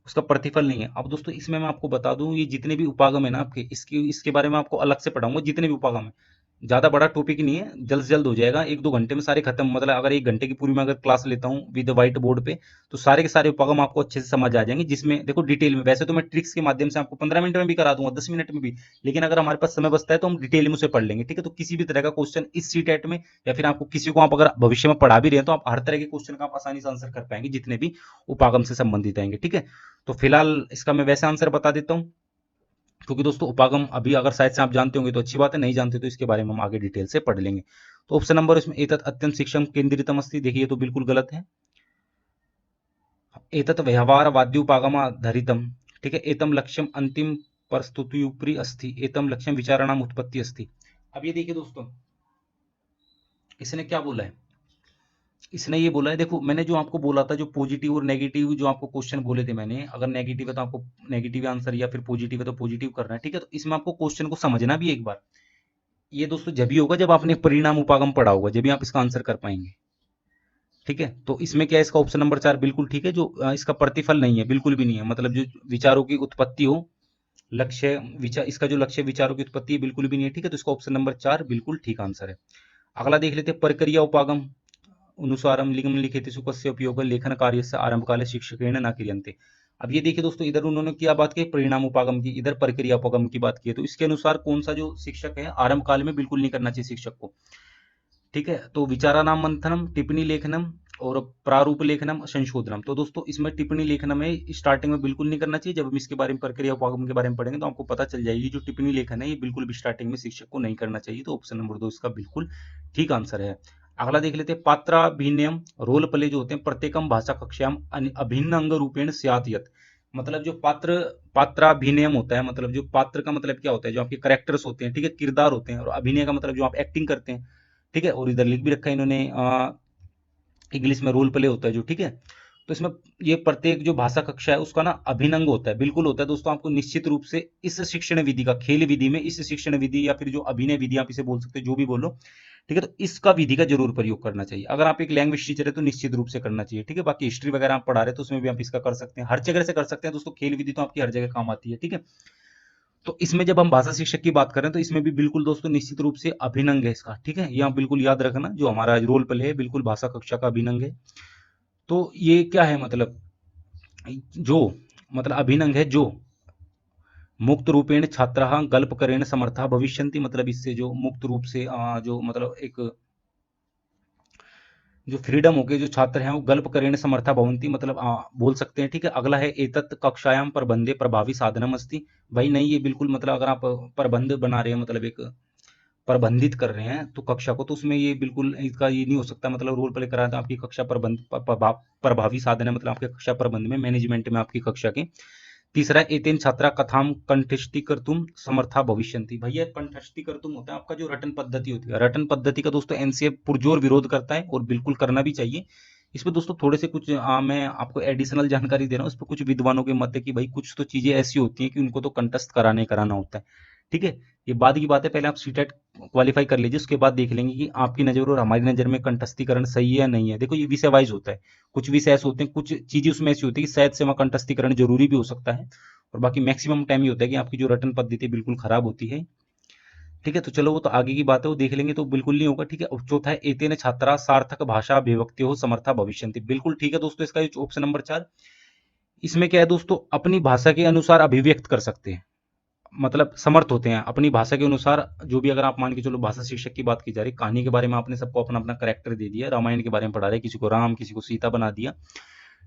Speaker 2: उसका प्रतिफल नहीं है। अब दोस्तों इसमें मैं आपको बता दूं, ये जितने भी उपागम है ना आपके, इसके बारे में आपको अलग से पढ़ाऊंगा, जितने भी उपागम है ज्यादा बड़ा टॉपिक नहीं है, जल्द से जल्द हो जाएगा, 1-2 घंटे में सारे खत्म। मतलब अगर 1 घंटे की पूरी मैं अगर क्लास लेता हूँ विद व्हाइट बोर्ड पे, तो सारे के सारे उपागम आपको अच्छे से समझ आ जाएंगे, जिसमें देखो डिटेल में, वैसे तो मैं ट्रिक्स के माध्यम से आपको 15 मिनट में भी करा दूंगा, 10 मिनट में भी, लेकिन अगर हमारे पास समय बचता है तो हम डिटेल में उसे पढ़ लेंगे, ठीक है। तो किसी भी तरह का क्वेश्चन इस सी टेट में, या फिर आपको किसी को आप अगर भविष्य में पढ़ा भी रहे हैं, तो आप हर तरह के क्वेश्चन का आप आसानी से आंसर कर पाएंगे, जितने भी उपागम से संबंधित आएंगे, ठीक है। तो फिलहाल इसका मैं वैसे आंसर बता देता हूँ, क्योंकि दोस्तों उपागम अभी अगर शायद से आप जानते होंगे तो अच्छी बात है, नहीं जानते तो इसके बारे में हम आगे डिटेल से पढ़ लेंगे। तो ऑप्शन नंबर इसमें एतत् अत्यंत शिक्षण केंद्रितम अस्ति, देखिए तो बिल्कुल गलत है। एतत् व्यवहार वाद्योपागम धरितम, ठीक है। एतम लक्ष्यम अंतिम प्रस्तुतियुपरि अस्ति, एतम लक्ष्यम विचारणाम उत्पत्ति अस्ति। अब ये देखिए दोस्तों, इसने क्या बोला है, इसने ये बोला है, देखो मैंने जो आपको बोला था, जो पॉजिटिव और नेगेटिव जो आपको क्वेश्चन बोले थे मैंने, अगर नेगेटिव है तो आपको नेगेटिव आंसर, या फिर पॉजिटिव है तो पॉजिटिव करना है, ठीक है। तो इसमें आपको क्वेश्चन को समझना भी एक बार, ये दोस्तों जब भी होगा जब आपने परिणाम उपागम पढ़ा होगा, जब भी आप इसका आंसर कर पाएंगे, ठीक है। तो इसमें क्या है, इसका ऑप्शन नंबर 4 बिल्कुल ठीक है, जो इसका प्रतिफल नहीं है, बिल्कुल भी नहीं है, मतलब जो विचारों की उत्पत्ति हो, लक्ष्य विचार, इसका जो लक्ष्य विचारों की उत्पत्ति है बिल्कुल भी नहीं है, ठीक है। तो इसका ऑप्शन नंबर 4 बिल्कुल ठीक आंसर है। अगला देख लेते हैं, प्रक्रिया उपागम अनुसारम लिंगम लिखित सुकस्य उपयोग लेखन कार्य से आरंभ काले शिक्षकेण न क्रियन्ते। अब ये देखिए दोस्तों, इधर उन्होंने क्या बात की, परिणाम उपागम की, इधर प्रक्रिया उपागम की बात की है, तो इसके अनुसार कौन सा जो शिक्षक है आरंभ काल में बिल्कुल नहीं करना चाहिए शिक्षक को, ठीक है। तो विचारानाम मंथनम, टिप्पणी लेखनम और प्रारूप लेखनम, संशोधनम। तो दोस्तों इसमें टिप्पणी लेखन में स्टार्टिंग में बिल्कुल नहीं करना चाहिए, जब हम इसके बारे में प्रक्रिया उपागम के बारे में पढ़ेंगे तो आपको पता चल जाएगी, जो टिप्पणी लेखन है ये बिल्कुल भी स्टार्टिंग में शिक्षक को नहीं करना चाहिए। तो ऑप्शन नंबर 2 इसका बिल्कुल ठीक आंसर है। अगला देख लेते हैं, पात्राभिनयम रोल प्ले जो होते हैं प्रत्येकम भाषा कक्षायाम अभिन्न अंग रूपेण स्यात् यत्। मतलब जो पात्राभिनयम होता है, मतलब जो पात्र का मतलब क्या होता है, जो आपके करेक्टर्स होते हैं, ठीक है, किरदार होते हैं, और अभिनय का मतलब जो आप एक्टिंग करते हैं, ठीक है। और इधर लिख भी रखा है इन्होंने, इंग्लिश में रोल प्ले होता है जो, ठीक है। तो इसमें ये प्रत्येक जो भाषा कक्षा है उसका ना अभिनंग होता है, बिल्कुल होता है दोस्तों। आपको निश्चित रूप से इस शिक्षण विधि का, खेल विधि में इस शिक्षण विधि या फिर जो अभिनय विधि आप इसे बोल सकते हैं, जो भी बोलो, ठीक है। तो इसका विधि का जरूर प्रयोग करना चाहिए। अगर आप एक लैंग्वेज टीचर है तो निश्चित रूप से करना चाहिए, ठीक है। बाकी हिस्ट्री वगैरह आप पढ़ा रहे हैं तो उसमें भी आप इसका कर सकते हैं, हर जगह से कर सकते हैं दोस्तों। खेल विधि तो आपकी हर जगह काम आती है, ठीक है। तो इसमें जब हम भाषा शिक्षक की बात करें तो इसमें भी बिल्कुल दोस्तों निश्चित रूप से अभिनंग है इसका, ठीक है। ये आप बिल्कुल याद रखना, जो हमारा रोल प्ले है बिल्कुल भाषा कक्षा का अभिनंग है। तो ये क्या है, मतलब जो, मतलब अभिनंग है जो मुक्त रूपेण छात्राः गल्पकरेण समर्थाः भविष्यन्ति, मतलब इससे जो मुक्त रूप से जो मतलब एक जो फ्रीडम हो गई, जो छात्र हैं वो गल्पकरेण समर्था भवन्ति, मतलब बोल सकते हैं, ठीक है। अगला है एतत् कक्षायाम प्रबंधे प्रभावी साधनम अस्ति। भाई नहीं, ये बिल्कुल मतलब अगर आप प्रबंध बना रहे हैं, मतलब एक प्रबंधित कर रहे हैं तो कक्षा को, तो उसमें ये बिल्कुल इसका ये नहीं हो सकता, मतलब रोल प्ले करा तो आपकी कक्षा प्रबंध प्रभावी साधन है, मतलब आपके कक्षा प्रबंध में, मैनेजमेंट में आपकी कक्षा के। तीसरा, एतेन छात्रा कथाम कंठस्थी कर्तुम समर्था भविष्यन्ति। भैया कंठस्थी कर्तुम होता है आपका जो रटन पद्धति होती है, रटन पद्धति का दोस्तों एनसीए पुरजोर विरोध करता है, और बिल्कुल करना भी चाहिए। इसमें दोस्तों थोड़े से कुछ मैं आपको एडिशनल जानकारी दे रहा हूँ, इस पर कुछ विद्वानों के मत है कि भाई कुछ तो चीजें ऐसी होती हैं कि उनको तो कंठस्थ कराने कराना होता है, ठीक है। ये बाद की बात है, पहले आप सीटेट क्वालिफाई कर लीजिए, उसके बाद देख लेंगे कि आपकी नजर और हमारी नजर में कंठस्थीकरण सही है या नहीं है। देखो ये विषय वाइज होता है, कुछ विषय ऐसे होते हैं, कुछ चीजें उसमें ऐसी होती है कि शायद से वहाँ कंठस्थीकरण जरूरी भी हो सकता है, और बाकी मैक्सिमम टाइम ये होता है कि आपकी जो रटन पद्धति बिल्कुल खराब होती है, ठीक है। तो चलो वो तो आगे की बात है, वो देख लेंगे, तो बिल्कुल नहीं होगा, ठीक है। और चौथा है, एतेन छात्रा सार्थक भाषा अभिव्यक्ति हो समर्था भविष्यन्ति, बिल्कुल ठीक है दोस्तों, इसका ऑप्शन नंबर 4। इसमें क्या है दोस्तों, अपनी भाषा के अनुसार अभिव्यक्त कर सकते हैं, मतलब समर्थ होते हैं अपनी भाषा के अनुसार, जो भी, अगर आप मान के चलो भाषा शिक्षक की बात की जा रही, कहानी के बारे में आपने सबको अपना अपना करेक्टर दे दिया, रामायण के बारे में पढ़ा रहे, किसी को राम किसी को सीता बना दिया,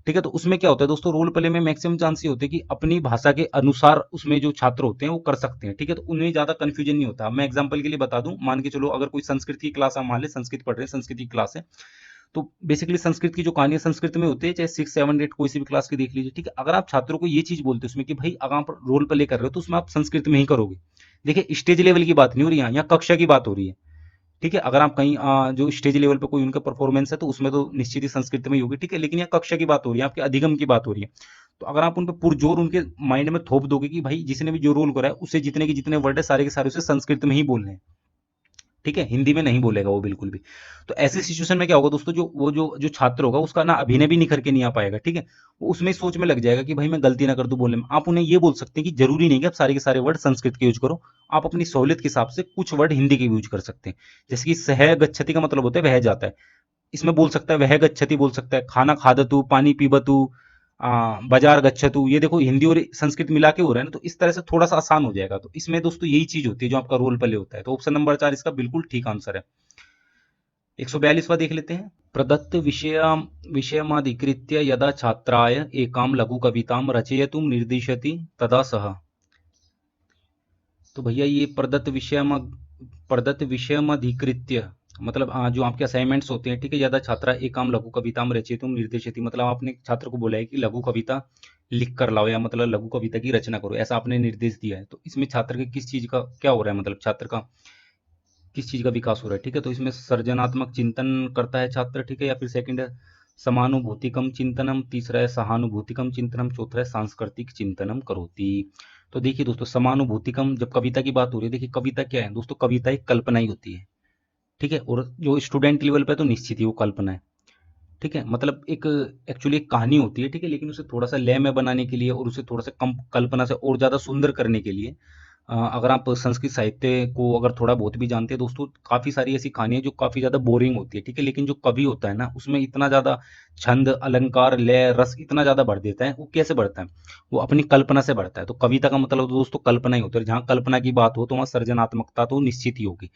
Speaker 2: ठीक है। तो उसमें क्या होता है दोस्तों, रोल प्ले में मैक्सिमम चांस ये होते हैं कि अपनी भाषा के अनुसार उसमें जो छात्र होते हैं वो कर सकते हैं, ठीक है। तो उन्हें ज्यादा कंफ्यूजन नहीं होता। मैं एग्जांपल के लिए बता दूं, मान के चलो अगर कोई संस्कृत की क्लास, आप मान ले संस्कृत पढ़ रहे हैं, संस्कृत की क्लास है, तो बेसिकली संस्कृत की जो कहानियां संस्कृत में होती है, चाहे 6, 7, 8 कोई सी भी क्लास की देख लीजिए, ठीक है। अगर आप छात्रों को ये चीज बोलते हो उसमें कि भाई अगर आप रोल प्ले कर रहे हो तो उसमें आप संस्कृत में ही करोगे, देखिए स्टेज लेवल की बात नहीं हो रही है, यहाँ कक्षा की बात हो रही है, ठीक है। अगर आप कहीं जो स्टेज लेवल पे कोई उनका परफॉर्मेंस है तो उसमें तो निश्चित ही संस्कृत में ही होगी, ठीक है। लेकिन यहाँ कक्षा की बात हो रही है, आपके अधिगम की बात हो रही है। तो अगर आप उन पर पुरजोर उनके माइंड में थोप दोगे कि भाई जिसने भी जो रोल करा है उसे जितने के जितने वर्ड है सारे के सारे उसे संस्कृत में ही बोलने हैं, ठीक है, हिंदी में नहीं बोलेगा वो बिल्कुल भी। तो ऐसी सिचुएशन में क्या होगा दोस्तों, जो वो जो छात्र होगा उसका ना अभिनय भी निखर के नहीं आ पाएगा, ठीक है। वो उसमें सोच में लग जाएगा कि भाई मैं गलती ना कर दूं बोलने में। आप उन्हें ये बोल सकते हैं कि जरूरी नहीं कि आप सारे के सारे वर्ड संस्कृत के यूज करो, आप अपनी सहूलियत के हिसाब से कुछ वर्ड हिंदी के भी यूज कर सकते हैं। जैसे कि सह गच्छति का मतलब होता है वह जाता है, इसमें बोल सकता है वह गच्छति बोल सकता है, खाना खादतु, पानी पीबतु, बाजार गच्छतु। ये देखो हिंदी और संस्कृत मिला के हो रहा है ना, तो इस तरह से थोड़ा सा आसान हो जाएगा। तो इसमें दोस्तों यही चीज होती है जो आपका रोल प्ले होता है। तो ऑप्शन नंबर 4 इसका बिल्कुल ठीक आंसर है। 142वां देख लेते हैं। प्रदत्त विषयमाधिकृत्य यदा छात्राय एकां लघु कवितां रचयितुं निर्दिशति तदा सः। तो भैया ये प्रदत्त विषयमधिकृत्य मतलब जो आपके असाइनमेंट्स होते हैं, ठीक है, यदा छात्रा एकाम लघु कविताम रचयितुम निर्देशयति, मतलब आपने छात्र को बोला है कि लघु कविता लिख कर लाओ, या मतलब लघु कविता की रचना करो, ऐसा आपने निर्देश दिया है। तो इसमें छात्र के किस चीज का क्या हो रहा है, मतलब छात्र का किस चीज का विकास हो रहा है, ठीक है। तो इसमें सृजनात्मक चिंतन करता है छात्र, ठीक है, या फिर सेकंड है समानुभूतिकम चिंतनम, तीसरा है सहानुभूतिकम चिंतनम, चौथा है सांस्कृतिक चिंतनम करोति। तो देखिए दोस्तों, समानुभूतिकम जब कविता की बात हो रही है, देखिए कविता क्या है दोस्तों, कविता एक कल्पना ही होती है, ठीक है। और जो स्टूडेंट लेवल पे तो निश्चित ही वो कल्पना है, ठीक है। मतलब एक एक्चुअली एक कहानी होती है, ठीक है, लेकिन उसे थोड़ा सा लय में बनाने के लिए और उसे थोड़ा सा कम कल्पना से और ज्यादा सुंदर करने के लिए अगर आप संस्कृत साहित्य को अगर थोड़ा बहुत भी जानते हैं दोस्तों, काफी सारी ऐसी कहानियां जो काफी ज्यादा बोरिंग होती है, ठीक है, लेकिन जो कवि होता है ना उसमें इतना ज्यादा छंद अलंकार लय रस इतना ज्यादा भर देता है। वो कैसे बढ़ता है, वो अपनी कल्पना से बढ़ता है। तो कविता का मतलब तो दोस्तों कल्पना ही होता है, जहां कल्पना की बात हो तो वहां सृजनात्मकता तो निश्चित ही होगी,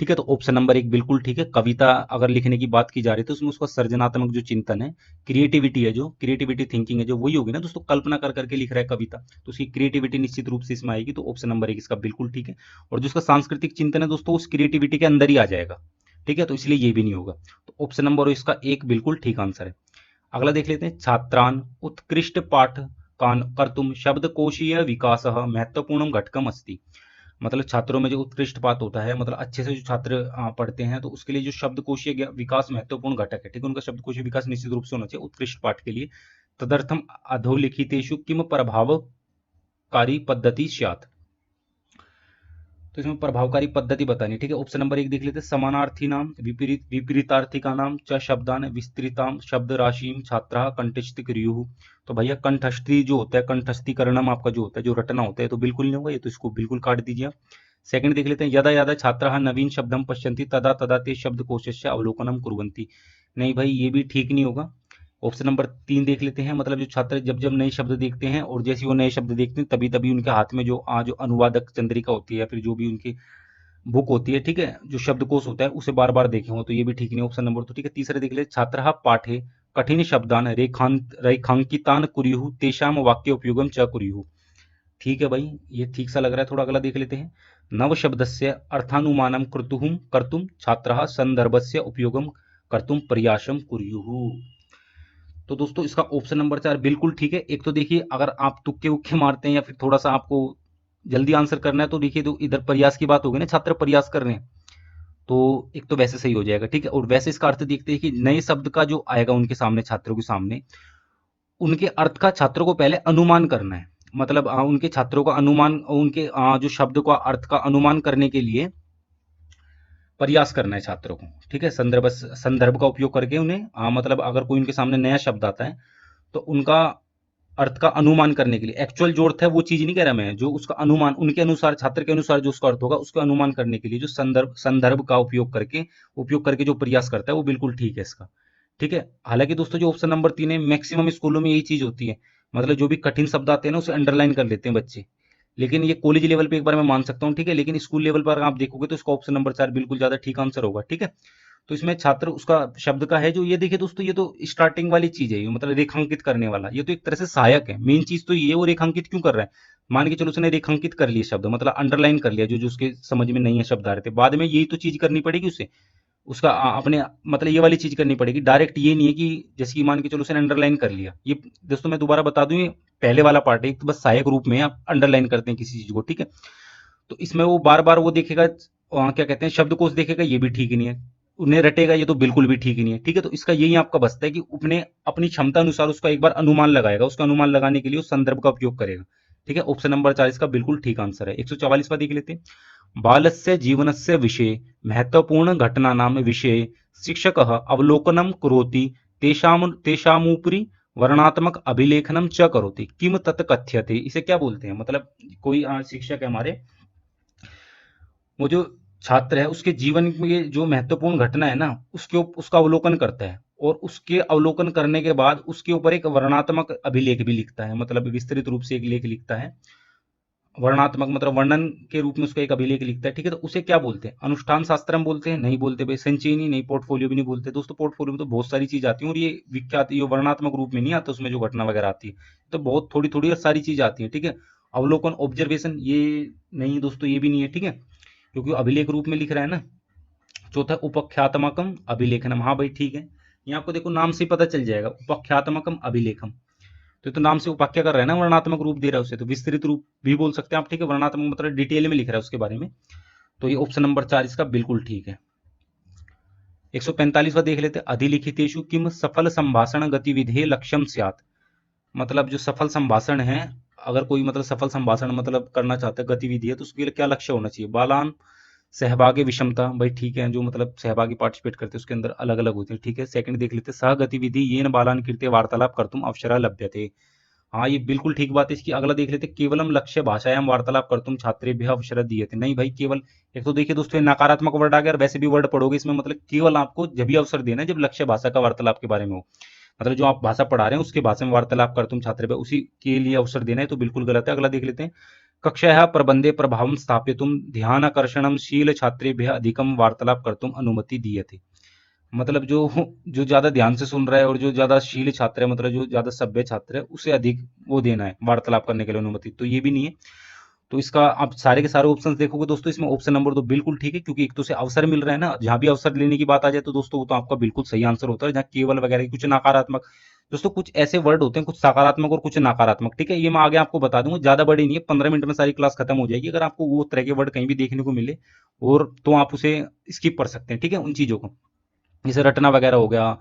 Speaker 2: ठीक है। तो ऑप्शन नंबर 1 बिल्कुल ठीक है। कविता अगर लिखने की बात की जा रही है तो उसमें उसका सृजनात्मक जो चिंतन है, क्रिएटिविटी है, जो क्रिएटिविटी थिंकिंग है, जो वही होगी ना दोस्तों, कल्पना कर करके लिख रहा है कविता, तो उसकी क्रिएटिविटी निश्चित रूप से इसमें आएगी। तो ऑप्शन नंबर 1 इसका बिल्कुल ठीक है। और जो उसका सांस्कृतिक चिंतन है दोस्तों, उस क्रिएटिविटी के अंदर ही आ जाएगा, ठीक है, तो इसलिए ये भी नहीं होगा। तो ऑप्शन नंबर इसका 1 बिल्कुल ठीक आंसर है। अगला देख लेते हैं। छात्रान उत्कृष्ट पाठ कान कर्तुम शब्दकोशीय विकास महत्वपूर्ण घटकम अस्ति। मतलब छात्रों में जो उत्कृष्ट पाठ होता है, मतलब अच्छे से जो छात्र पढ़ते हैं, तो उसके लिए जो शब्दकोशीय विकास महत्वपूर्ण घटक है, ठीक है, उनका शब्दकोशीय विकास निश्चित रूप से होना चाहिए उत्कृष्ट पाठ के लिए। तदर्थम अधोलिखितेषु किम प्रभावकारी पद्धति स्यात्। तो इसमें प्रभावकारी पद्धति बतानी, ठीक है। ऑप्शन नंबर 1 देख लेते हैं। समानार्थी नाम विपरीतार्थिका नाम च शब्दान विस्तृताम शब्द राशिम छात्रा कंठस्थी क्रियु। तो भैया कंठस्थी जो होता है, कंठस्थीकरणम आपका जो होता है, जो रटना होता है, तो बिल्कुल नहीं होगा ये, तो इसको बिल्कुल काट दीजिए आप। सेकंड देख लेते हैं। यदा यदा छात्रा नवीन शब्दम पश्यन्ति तदा तदा ते शब्दकोशस्य अवलोकनम कुर्वन्ति। नहीं भाई ये भी ठीक नहीं होगा। ऑप्शन नंबर 3 देख लेते हैं। मतलब जो छात्र जब जब नए शब्द देखते हैं और जैसे वो नए शब्द देखते हैं तभी तभी उनके हाथ में जो अनुवादक चंद्रिका होती है या फिर जो भी उनकी बुक होती है, ठीक है, जो शब्दकोश होता है उसे बार बार देखे हो, तो ये भी ठीक नहीं। ऑप्शन नंबर तो ठीक है। तीसरे देख ले। छात्र पाठे कठिन शब्दान रेखांकितान कुर्युः तेषाम वाक्य उपयोगम च कुर्युः। ठीक है भाई, ये ठीक सा लग रहा है थोड़ा। अगला देख लेते हैं। नव शब्दस्य अर्थानुमानम कर्तुम छात्रः संदर्भस्य उपयोगम कर्तुम प्रयासम कुर्युः। तो दोस्तों इसका ऑप्शन नंबर 4 बिल्कुल ठीक है। एक तो देखिए अगर आप तुक्के उक्के मारते हैं या फिर थोड़ा सा आपको जल्दी आंसर करना है, तो देखिए तो इधर प्रयास की बात होगी ना, छात्र प्रयास कर रहे हैं, तो एक तो वैसे सही हो जाएगा, ठीक है। और वैसे इसका अर्थ देखते हैं कि नए शब्द का जो आएगा उनके सामने, छात्रों के सामने, उनके अर्थ का छात्रों को पहले अनुमान करना है। मतलब उनके छात्रों का अनुमान, उनके जो शब्द का अर्थ का अनुमान करने के लिए प्रयास करना है छात्रों को, ठीक है। संदर्भ का उपयोग करके उन्हें मतलब अगर कोई उनके सामने नया शब्द आता है तो उनका अर्थ का अनुमान करने के लिए, एक्चुअल जो अर्थ है वो चीज नहीं कह रहा मैं, जो उसका अनुमान उनके अनुसार, छात्र के अनुसार जो उसका अर्थ होगा उसका अनुमान करने के लिए जो संदर्भ का उपयोग करके जो प्रयास करता है, वो बिल्कुल ठीक है इसका, ठीक है। हालांकि दोस्तों जो ऑप्शन नंबर 3 है, मैक्सिमम स्कूलों में यही चीज होती है, मतलब जो भी कठिन शब्द आते हैं ना उसे अंडरलाइन कर लेते हैं बच्चे। लेकिन ये कॉलेज लेवल पे एक बार मैं मान सकता हूँ, ठीक है, लेकिन स्कूल लेवल पर आप देखोगे तो इसका ऑप्शन नंबर 4 बिल्कुल ज्यादा ठीक आंसर होगा, ठीक है। तो इसमें छात्र उसका शब्द का है जो, ये देखिए दोस्तों, ये तो स्टार्टिंग वाली चीज है, ये मतलब रेखांकित करने वाला, ये तो एक तरह से सहायक है। मेन चीज तो ये, वो रेखांकित क्यों कर रहा है, मान के चलो उसने रेखांकित कर लिया शब्द, मतलब अंडरलाइन कर लिया, जो जो उसके समझ में नहीं है शब्द आ रहे थे, बाद में यही तो चीज करनी पड़ेगी उसे, उसका अपने मतलब ये वाली चीज करनी पड़ेगी। डायरेक्ट ये नहीं है कि जैसे कि मान के चलो उसने अंडरलाइन कर लिया, ये दोस्तों मैं दोबारा बता दूं, ये पहले वाला पार्ट है, तो बस सहायक रूप में आप अंडरलाइन करते हैं किसी चीज को, ठीक है। तो इसमें वो बार बार वो देखेगा, क्या कहते हैं, शब्दकोश देखेगा, ये भी ठीक नहीं है। उन्हें रटेगा, ये तो बिल्कुल भी ठीक नहीं है, ठीक है। तो इसका यही आपका बसता है कि अपने अपनी क्षमता अनुसार उसका एक बार अनुमान लगाएगा, उसका अनुमान लगाने के लिए उस संदर्भ का उपयोग करेगा, ठीक है। ऑप्शन नंबर 4 इसका बिल्कुल ठीक आंसर है। 144वां देख लेते हैं। बालस्य जीवनस्य विषये महत्वपूर्ण घटनानां विषये शिक्षकः अवलोकनं करोति, तेषामुपरि वर्णात्मक अभिलेखनम च करोति, किम तत् कथ्यते। इसे क्या बोलते हैं, मतलब कोई शिक्षक है हमारे, वो जो छात्र है उसके जीवन में जो महत्वपूर्ण घटना है ना उसका अवलोकन करता है, और उसके अवलोकन करने के बाद उसके ऊपर एक वर्णात्मक अभिलेख भी लिखता है, मतलब विस्तृत रूप से एक लेख लिखता है। वर्णात्मक मतलब वर्णन के रूप में उसका एक अभिलेख लिखता है, ठीक है। तो उसे क्या बोलते हैं, अनुष्ठान शास्त्र हम बोलते हैं, नहीं बोलते भाई। संचयनी नहीं, पोर्टफोलियो भी नहीं बोलते दोस्तों। पोर्टफोलियो में तो बहुत सारी चीज आती है, और ये विख्यात, ये वर्णात्मक रूप में नहीं आता, उसमें जो घटना वगैरह आती है तो बहुत थोड़ी थोड़ी और सारी चीज आती है, ठीक है। अवलोकन, ऑब्जर्वेशन, ये नहीं दोस्तों, ये भी नहीं है, ठीक है, क्योंकि अभिलेख रूप में लिख रहा है ना। चौथा उपख्यातमकम अभिलेखनम, हाँ भाई ठीक है, ये आपको देखो नाम से ही पता चल जाएगा, उपख्यातमकम अभिलेखम। तो नाम से उपाख्या कर रहा है ना, वर्णात्मक रूप दे रहा है उसे, तो विस्तृत रूप भी बोल सकते हैं आप, ठीक है। वर्णात्मक मतलब डिटेल में लिख रहा है उसके बारे में। तो ये ऑप्शन नंबर 4 इसका बिल्कुल ठीक है। 145वां देख लेते हैं, अधिलिखितेषु किम सफल संभाषण गतिविधि लक्ष्यम स्यात्। मतलब जो सफल संभाषण है, अगर कोई मतलब सफल संभाषण मतलब करना चाहता है, गतिविधि है, तो उसके लिए क्या लक्ष्य होना चाहिए। बालान सहभागी विषमता, भाई ठीक है, जो मतलब सहभागी पार्टिसिपेट करते हैं उसके अंदर अलग अलग होते हैं, ठीक है। सेकंड देख लेते हैं, सह गतिविधि येन बालान कृते वार्तालाप कर्तुम अवसरः लभ्यते। हाँ ये बिल्कुल ठीक बात है इसकी। अगला देख लेते हैं, केवलम लक्ष्य भाषायां वार्तालाप कर्तुम छात्रेभ्यः अवसरः दीयते। नहीं भाई, केवल, एक तो देखिए दोस्तों ये नकारात्मक वर्ड आ गया, और वैसे भी वर्ड पढ़ोगे इसमें, मतलब केवल आपको जब भी अवसर देना है जब लक्ष्य भाषा का वार्तालाप के बारे में हो, मतलब जो आप भाषा पढ़ा रहे हैं उसके भाषा में वार्तालाप कर तुम छात्र उसी के लिए अवसर देना है, तो बिल्कुल गलत है। अगला देख लेते हैं, कक्षायाः प्रबंधे प्रभावं स्थापयितुं ध्यानाकर्षणं शील छात्रेभ्यः अधिकं वार्तालाप कर्तुं अनुमति दीयते। मतलब जो जो ज्यादा ध्यान से सुन रहा है और जो ज्यादा शील छात्र है, मतलब जो ज्यादा सभ्य छात्र है, उसे अधिक वो देना है वार्तालाप करने के लिए अनुमति, तो ये भी नहीं है। तो इसका आप सारे के सारे ऑप्शन देखोगे दोस्तों, इसमें ऑप्शन नंबर तो बिल्कुल ठीक है, क्योंकि एक तो से अवसर मिल रहा है ना, जहां भी अवसर लेने की बात आ जाए तो दोस्तों वो तो आपका बिल्कुल सही आंसर होता है। जहाँ केवल वगैरह कुछ नकारात्मक, दोस्तों कुछ ऐसे वर्ड होते हैं, कुछ सकारात्मक और कुछ नकारात्मक, ठीक है। ये मैं आगे आपको बता दूंगा, ज्यादा बड़ी नहीं है, 15 मिनट में सारी क्लास खत्म हो जाएगी। अगर आपको वो तरह के वर्ड कहीं भी देखने को मिले और तो आप उसे स्किप कर सकते हैं, ठीक है, उन चीजों को, जैसे रटना वगैरह हो गया,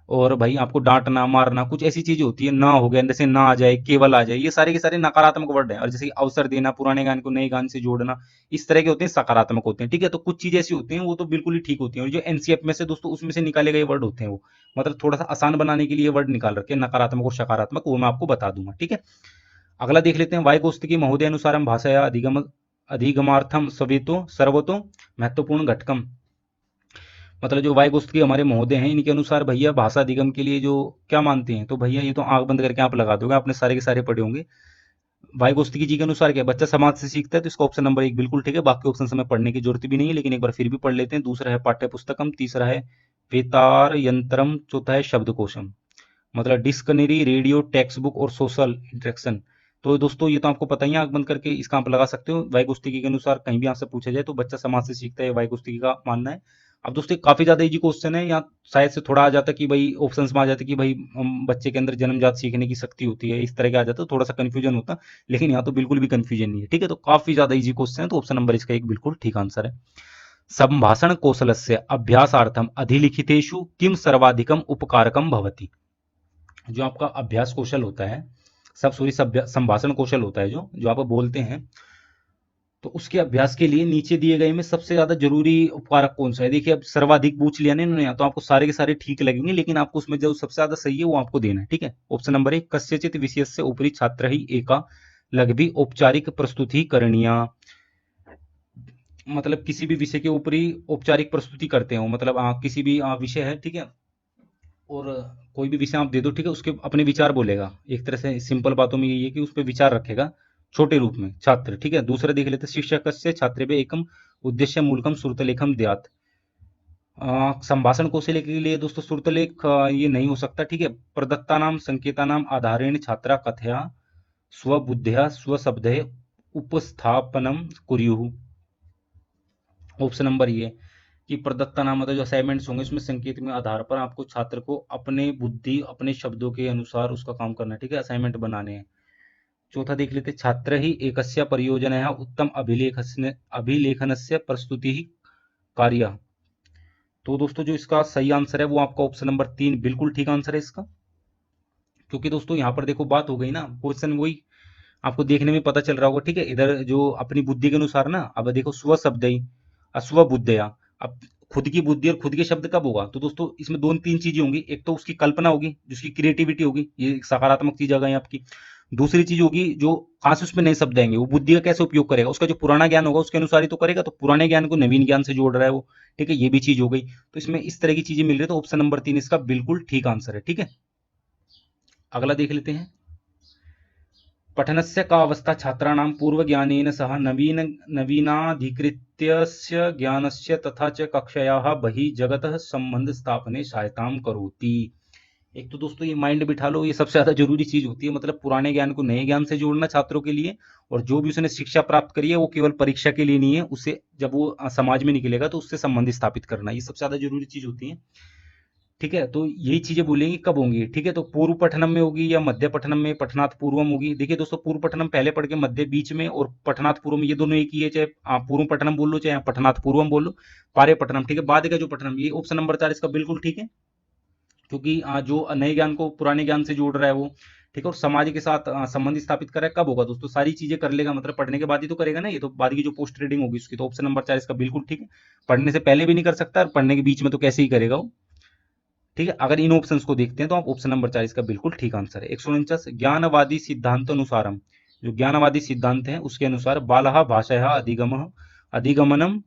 Speaker 2: और भाई आपको डांटना मारना, कुछ ऐसी चीजें होती है, ना हो गया, जैसे ना आ जाए, केवल आ जाए, ये सारे के सारे नकारात्मक वर्ड है। और जैसे अवसर देना, पुराने गाने को नए गाने से जोड़ना, इस तरह के होते हैं, सकारात्मक होते हैं, ठीक है। तो कुछ चीजें ऐसी होती हैं वो तो बिल्कुल ही ठीक होती हैं, और जो एनसीएफ में से दोस्तों उसमें से निकाले गए वर्ड होते हैं, वो मतलब थोड़ा सा आसान बनाने के लिए वर्ड निकाल रखे हैं, नकारात्मक और सकारात्मक, वो मैं आपको बता दूंगा, ठीक है। अगला देख लेते हैं, वायुकोष्ठकी महोदय अनुसार भाषाया अधिगमार्थम सवेतो सर्वतो महत्वपूर्ण घटकम। मतलब जो वायुगुस्ती हमारे महोदय हैं, इनके अनुसार भैया भाषा अधिगम के लिए जो क्या मानते हैं, तो भैया ये तो आंख बंद करके आप लगा दोगे, आपने सारे के सारे पढ़े होंगे। वायुगुस्ती जी के अनुसार क्या, बच्चा समाज से सीखता है, तो इसका ऑप्शन नंबर 1 बिल्कुल ठीक है। बाकी ऑप्शन हमें पढ़ने की जरूरत भी नहीं है, लेकिन एक बार फिर भी पढ़ लेते हैं। दूसरा है पाठ्य पुस्तकम, तीसरा है वेतार यंत्रम, चौथा है शब्दकोशम, मतलब डिक्शनरी, रेडियो, टेक्स्ट बुक और सोशल इंटरेक्शन। तो दोस्तों ये तो आपको पता ही है, आंख बंद करके इसका आप लगा सकते हो। वायुगुस्ती के अनुसार कहीं भी आपसे पूछा जाए तो बच्चा समाज से सीखता है, वायुगुस्ती का मानना है। अब दोस्तों काफी ज्यादा इजी क्वेश्चन है, यहाँ शायद से थोड़ा आ जाता कि भाई ऑप्शंस में आ जाता कि भाई बच्चे के अंदर जन्मजात सीखने की शक्ति होती है, इस तरह का आ जाता, थोड़ा सा कंफ्यूजन होता, लेकिन यहाँ तो बिल्कुल भी कंफ्यूजन नहीं है, ठीक है। तो काफी ज्यादा इजी क्वेश्चन है, तो ऑप्शन नंबर इसका एक बिल्कुल ठीक आंसर है। संभाषण कौशलस्य अभ्यासार्थम अधिलिखितेषु किम सर्वाधिकम उपकारकम भवति। जो आपका अभ्यास कौशल होता है, सब सॉरी संभाषण कौशल होता है, जो जो आप बोलते हैं, तो उसके अभ्यास के लिए नीचे दिए गए में सबसे ज्यादा जरूरी उपकारक कौन सा है। देखिए अब सर्वाधिक पूछ लिया ना इन्होंने, तो आपको सारे के सारे ठीक लगेंगे, लेकिन आपको उसमें जो सबसे ज्यादा सही है वो आपको देना है, ठीक है। ऑप्शन नंबर 1, कस्यचित विषय से ऊपरी छात्र ही एका लघवी औपचारिक प्रस्तुति करणीय। मतलब किसी भी विषय के ऊपरी औपचारिक प्रस्तुति करते हो, मतलब किसी भी विषय है, ठीक है, और कोई भी विषय आप दे दो, ठीक है, उसके अपने विचार बोलेगा, एक तरह से सिंपल बातों में ये है कि उस पर विचार रखेगा छोटे रूप में छात्र, ठीक है। दूसरा देख लेते हैं, शिक्षक से छात्र एकम उद्देश्य मूलकम श्रुतलेखम द्यात। संभाषण कौशल के लिए दोस्तों श्रुतलेख ये नहीं हो सकता, ठीक है। प्रदत्ता नाम संकेता नाम आधारेण छात्रा कथया स्वबुद्ध्या स्वशब्दे उपस्थापनम कुर्युः। ऑप्शन नंबर ये कि प्रदत्ता नाम मतलब जो असाइनमेंट्स होंगे उसमें संकेत में आधार पर आपको छात्र को अपने बुद्धि अपने शब्दों के अनुसार उसका काम करना है, ठीक है, असाइनमेंट बनाने हैं। चौथा देख लेते, छात्र ही एकस्य परियोजनया उत्तम अभिलेखनस्य प्रस्तुति ही कार्य। तो दोस्तों जो इसका सही आंसर है वो आपका ऑप्शन नंबर 3 बिल्कुल ठीक आंसर है इसका। क्योंकि दोस्तों यहाँ पर देखो बात हो गई ना, क्वेश्चन वही आपको देखने में पता चल रहा होगा, ठीक है। इधर जो अपनी बुद्धि के अनुसार ना, अब देखो स्व शब्द अस्व बुद्धया, अब खुद की बुद्धि और खुद के शब्द कब होगा, तो दोस्तों इसमें दो तीन चीजें होंगी। एक तो उसकी कल्पना होगी, जिसकी क्रिएटिविटी होगी, ये एक सकारात्मक चीज आ गई आपकी। दूसरी चीज होगी जो कहाँ से उसमें नए शब्द आएंगे, वो बुद्धि का कैसे उपयोग करेगा, उसका जो पुराना ज्ञान होगा उसके अनुसार ही तो करेगा, तो पुराने ज्ञान को नवीन ज्ञान से जोड़ रहा है वो, ठीक है। ये भी चीज हो गई। तो इसमें इस तरह की चीजें मिल रही है, तो ऑप्शन नंबर 3 इसका बिल्कुल ठीक आंसर है, ठीक है। अगला देख लेते हैं। पठनस्य का अवस्था छात्राणां पूर्वज्ञानेन सह नवीनाधिकृत्यस्य ज्ञानस्य तथा च कक्षयाः बहिः जगतः संबंध स्थापने सहायतां करोति। एक तो दोस्तों ये माइंड बिठा लो, ये सबसे ज्यादा जरूरी चीज होती है, मतलब पुराने ज्ञान को नए ज्ञान से जोड़ना छात्रों के लिए। और जो भी उसने शिक्षा प्राप्त करी है वो केवल परीक्षा के लिए नहीं है, उसे जब वो समाज में निकलेगा तो उससे संबंध स्थापित करना, ये सबसे ज्यादा जरूरी चीज होती है, ठीक है। तो यही चीजें बोलेंगे कब होंगी, ठीक है। तो पूर्व पठनम में होगी या मध्य पठनम में, पठनात् पूर्वम होगी। देखिए दोस्तों, पूर्व पठनम पहले पढ़ के, मध्य बीच में, और पठनात् पूर्वम ये दोनों एक ही है, चाहे आप पूर्व पठनम बोल लो चाहे आप पठनात् पूर्वम बोल लो। पारे पठनम, ठीक है, बाद का जो पठनम, ये ऑप्शन नंबर 4 इसका बिल्कुल ठीक है। क्योंकि जो नए ज्ञान को पुराने ज्ञान से जोड़ रहा है वो, ठीक है, और समाज के साथ संबंध स्थापित कर रहा है, कब होगा दोस्तों, सारी चीजें कर लेगा, मतलब पढ़ने के बाद ही तो करेगा ना, ये तो बाद की जो पोस्ट रीडिंग होगी उसकी। तो ऑप्शन नंबर 4 इसका बिल्कुल ठीक है। पढ़ने से पहले भी नहीं कर सकता, और पढ़ने के बीच में तो कैसे ही करेगा वो, ठीक है। अगर इन ऑप्शंस को देखते हैं तो आप ऑप्शन नंबर 4 इसका बिल्कुल ठीक आंसर है। 149 ज्ञानवादी सिद्धांत अनुसारम, जो ज्ञानवादी सिद्धांत है उसके अनुसार, बालः भाषया अधिगमनम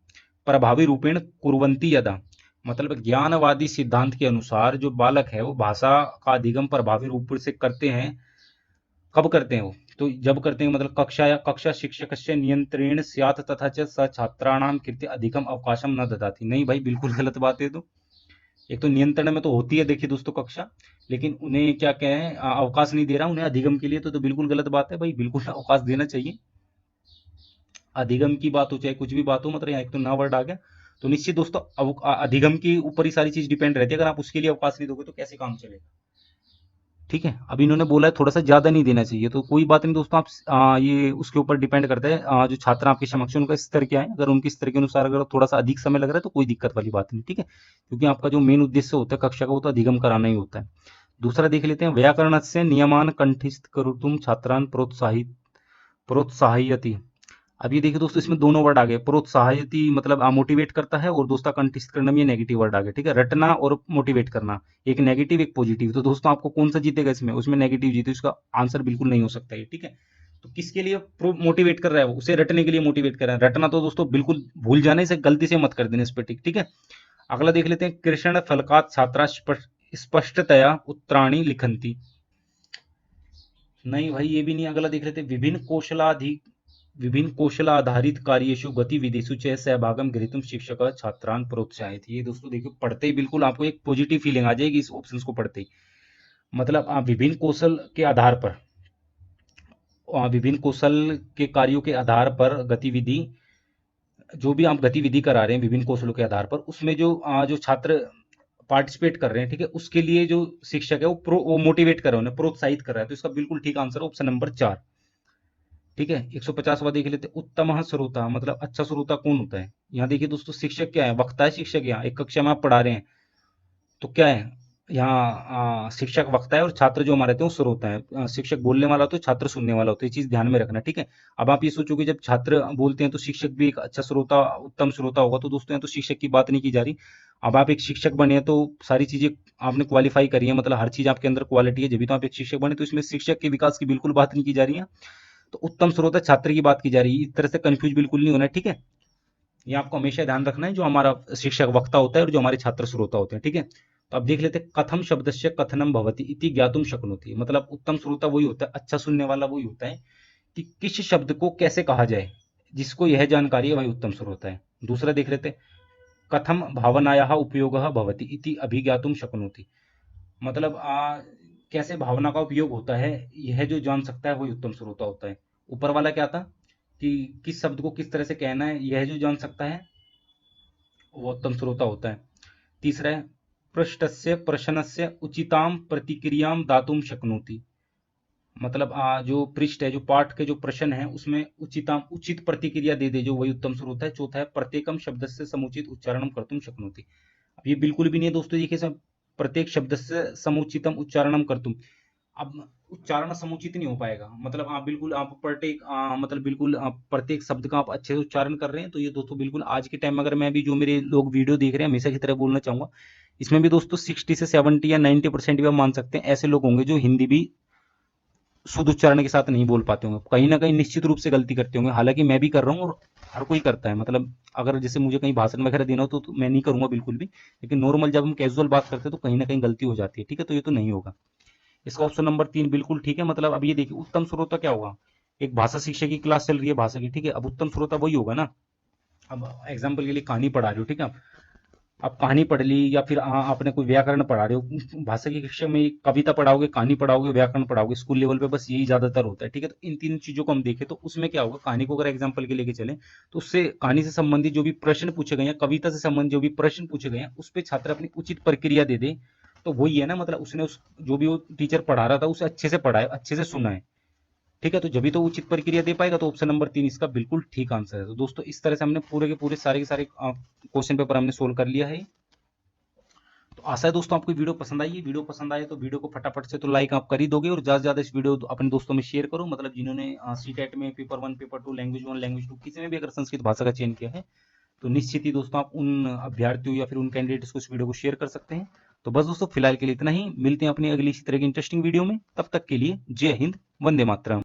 Speaker 2: प्रभावी रूपेण कुर्वन्ति यदा, मतलब ज्ञानवादी सिद्धांत के अनुसार जो बालक है वो भाषा का अधिगम प्रभावी रूप से करते हैं, कब करते हैं वो, तो जब करते हैं, मतलब कक्षा या कक्षा शिक्षक नियंत्रण स्यात् तथा च स छात्राणाम कृते अधिकम अवकाशम न ददाति। नहीं भाई, बिल्कुल गलत बात है। तो एक तो नियंत्रण में तो होती है, देखिए दोस्तों, कक्षा, लेकिन उन्हें क्या क्या है, अवकाश नहीं दे रहा उन्हें अधिगम के लिए, तो बिल्कुल गलत बात है भाई, बिल्कुल अवकाश देना चाहिए। अधिगम की बात हो चाहे कुछ भी बात हो, मतलब यहाँ एक तो ना वर्ड आ गया, तो निश्चित दोस्तों अधिगम के ऊपर ही सारी चीज डिपेंड रहती है। अगर आप उसके लिए अवकाश नहीं दोगे तो कैसे काम चलेगा, ठीक है। अब इन्होंने बोला है थोड़ा सा ज्यादा नहीं देना चाहिए, तो कोई बात नहीं दोस्तों, आप ये उसके ऊपर डिपेंड करता है, जो छात्र आपके समक्ष हैं, उनका स्तर क्या है। अगर उनके स्तर के अनुसार अगर थोड़ा सा अधिक समय लग रहा है तो कोई दिक्कत वाली बात नहीं, ठीक है, क्योंकि आपका जो मेन उद्देश्य होता है कक्षा का वो तो अधिगम कराना ही होता है। दूसरा देख लेते हैं, व्याकरण से नियमान कंठित करुतुम छात्रान प्रोत्साहित प्रोत्साहयति। अब ये देखिए दोस्तों, इसमें दोनों वर्ड आ गए, प्रोत्साहयति मतलब मोटिवेट करता है, और दोस्तों कंठित करना में नेगेटिव वर्ड आ गया, ठीक है, रटना और मोटिवेट करना, एक नेगेटिव एक पॉजिटिव। तो दोस्तों आपको कौन सा जीतेगा इसमें, उसमें नेगेटिव जीते, इसका आंसर बिल्कुल नहीं हो सकता है, ठीक है। तो किसके लिए मोटिवेट कर रहा है वो, उसे रटने के लिए मोटिवेट कर रहा है। रटना तो दोस्तों बिल्कुल भूल जाने से, गलती से मत कर देना इस पर, ठीक, ठीक है। अगला देख लेते हैं, कृष्ण फलकात छात्रा स्पष्टतया उत्तराणी लिखंती। नहीं भाई, ये भी नहीं। अगला देख लेते हैं, विभिन्न कौशलाधारित कार्येषु गतिविधिषु च सहभागम गृहीतुम शिक्षक छात्रान प्रोत्साहित। ये दोस्तों देखिए, पढ़ते ही बिल्कुल आपको एक पॉजिटिव फीलिंग आ जाएगी इस ऑप्शंस को पढ़ते ही। मतलब आप विभिन्न कौशल के आधार पर, विभिन्न कौशल के कार्यों के आधार पर गतिविधि, जो भी आप गतिविधि करा रहे हैं विभिन्न कौशलों के आधार पर, उसमें जो छात्र पार्टिसिपेट कर रहे हैं, ठीक है, उसके लिए जो शिक्षक है वो मोटिवेट कर रहा है, उन्हें प्रोत्साहित कर रहा है। तो इसका बिल्कुल ठीक आंसर ऑप्शन नंबर 4, ठीक है। 150वां देख लेते हैं, उत्तम श्रोता, मतलब अच्छा श्रोता कौन होता है। यहाँ देखिए दोस्तों, शिक्षक क्या है, वक्ता है शिक्षक। यहाँ एक कक्षा में आप पढ़ा रहे हैं तो क्या है, यहाँ शिक्षक वक्ता है और छात्र जो हमारे रहते हैं वो श्रोता है। शिक्षक बोलने वाला होता है, छात्र सुनने वाला होता है, ये चीज ध्यान में रखना, ठीक है। अब आप ये सोचोगे जब छात्र बोलते हैं तो शिक्षक भी एक अच्छा श्रोता, उत्तम श्रोता होगा, तो दोस्तों यहाँ तो शिक्षक की बात नहीं की जा रही। अब आप एक शिक्षक बने हैं तो सारी चीजें आपने क्वालिफाई करी है, मतलब हर चीज आपके अंदर क्वालिटी है, जब भी तो आप एक शिक्षक बने, तो इसमें शिक्षक के विकास की बिल्कुल बात नहीं की जा रही है। तो उत्तम स्रोत है, छात्र की बात की जा रही है, इस तरह से कंफ्यूज बिल्कुल नहीं होना है, ठीक है। ये आपको हमेशा ध्यान रखना है, जो हमारा शिक्षक वक्ता होता है और जो हमारे छात्र श्रोता होते हैं, ठीक है। तो अब देख लेते हैं, कथम शब्दस्य कथनम भवति इति ज्ञातुम शक्नोति, मतलब उत्तम श्रोता वही होता है, अच्छा सुनने वाला वही होता है, कि किस शब्द को कैसे कहा जाए, जिसको यह जानकारी है वही उत्तम श्रोता है। दूसरा देख लेते हैं, कथम भावनायाः उपयोगः भवति इति अभिज्ञातुम शक्नोति, मतलब कैसे भावना का उपयोग होता है, यह जो जान सकता है वही उत्तम श्रोता होता है। ऊपर वाला क्या था, कि किस शब्द को किस तरह से कहना है, यह जो जान सकता है वो उत्तम श्रोता होता है। तीसरा है, पृष्ठस्य प्रश्नस्य उचिताम प्रतिक्रियाम दातुम शक्नोति, मतलब जो पृष्ठ है, जो पाठ के जो प्रश्न है उसमें उचित प्रतिक्रिया दे दे, जो वही उत्तम श्रोता है। चौथा है, प्रत्येकम शब्द से समुचित उच्चारण कर्तुम शक्नोति। अब ये बिल्कुल भी नहीं है दोस्तों, देखिए सब, प्रत्येक शब्द से समुचितम उच्चारणम कर्तुम। अब उच्चारण समुचित नहीं हो पाएगा। मतलब आप बिल्कुल आप प्रत्येक मतलब बिल्कुल आप प्रत्येक शब्द का आप अच्छे से उच्चारण कर रहे हैं, तो ये दोस्तों बिल्कुल आज के टाइम में, अगर मैं भी जो मेरे लोग वीडियो देख रहे हैं, हमेशा की तरह बोलना चाहूंगा, इसमें भी दोस्तों 60 से 70 या 90% भी आप मान सकते हैं ऐसे लोग होंगे जो हिंदी भी शुद्ध उच्चारण के साथ नहीं बोल पाते होंगे, कहीं ना कहीं निश्चित रूप से गलती करते होंगे। हालांकि मैं भी कर रहा हूँ और हर कोई करता है। मतलब अगर जैसे मुझे कहीं भाषण वगैरह देना हो तो मैं नहीं करूंगा बिल्कुल भी, लेकिन नॉर्मल जब हम कैजुअल बात करते हैं तो कहीं ना कहीं गलती हो जाती है, ठीक है, तो ये तो नहीं होगा। इसका ऑप्शन नंबर 3 बिल्कुल ठीक है। मतलब अब ये देखिए, उत्तम श्रोता क्या होगा, एक भाषा शिक्षक की क्लास चल रही है भाषा की, ठीक है, अब उत्तम श्रोता वही होगा ना। अब एग्जाम्पल के लिए कहानी पढ़ा रहे हो, ठीक है, आप कहानी पढ़ ली, या फिर आपने कोई व्याकरण पढ़ा रहे हो, भाषा की कक्षा में कविता पढ़ाओगे, कहानी पढ़ाओगे, व्याकरण पढ़ाओगे, स्कूल लेवल पे बस यही ज्यादातर होता है, ठीक है। तो इन तीन चीजों को हम देखें तो उसमें क्या होगा, कहानी को अगर एग्जाम्पल के लेके चले तो उससे कहानी से संबंधित जो भी प्रश्न पूछे गए हैं, कविता से संबंधित जो भी प्रश्न पूछे गए हैं, उस पर छात्र अपनी उचित प्रक्रिया दे दे, तो वही है ना, मतलब उसने उस जो भी वो टीचर पढ़ा रहा था उसे अच्छे से पढ़ा है, अच्छे से सुना है, ठीक है, तो जब भी तो उचित प्रक्रिया दे पाएगा। तो ऑप्शन नंबर 3 इसका बिल्कुल ठीक आंसर है। तो दोस्तों इस तरह से हमने पूरे के सारे क्वेश्चन पेपर हमने सोल्व कर लिया है। तो आशा है दोस्तों आपको वीडियो पसंद आई है। वीडियो पसंद आए तो वीडियो को फटाफट से तो लाइक आप कर ही दोगे, और ज्यादा से ज्यादा इस वीडियो अपने दोस्तों में शेयर करो। मतलब जिन्होंने सी टेट में पेपर 1 पेपर 2 लैंग्वेज 1 लैंग्वेज 2 किसी में भी अगर संस्कृत भाषा का चयन किया है, तो निश्चित ही दोस्तों आप उन अभ्यर्थियों या फिर उन कैंडिडेट्स को इस वीडियो को शेयर कर सकते हैं। तो बस दोस्तों फिलहाल के लिए इतना ही, मिलते हैं अपनी अगली इसी तरह की इंटरेस्टिंग वीडियो में। तब तक के लिए जय हिंद, वंदे मातरम।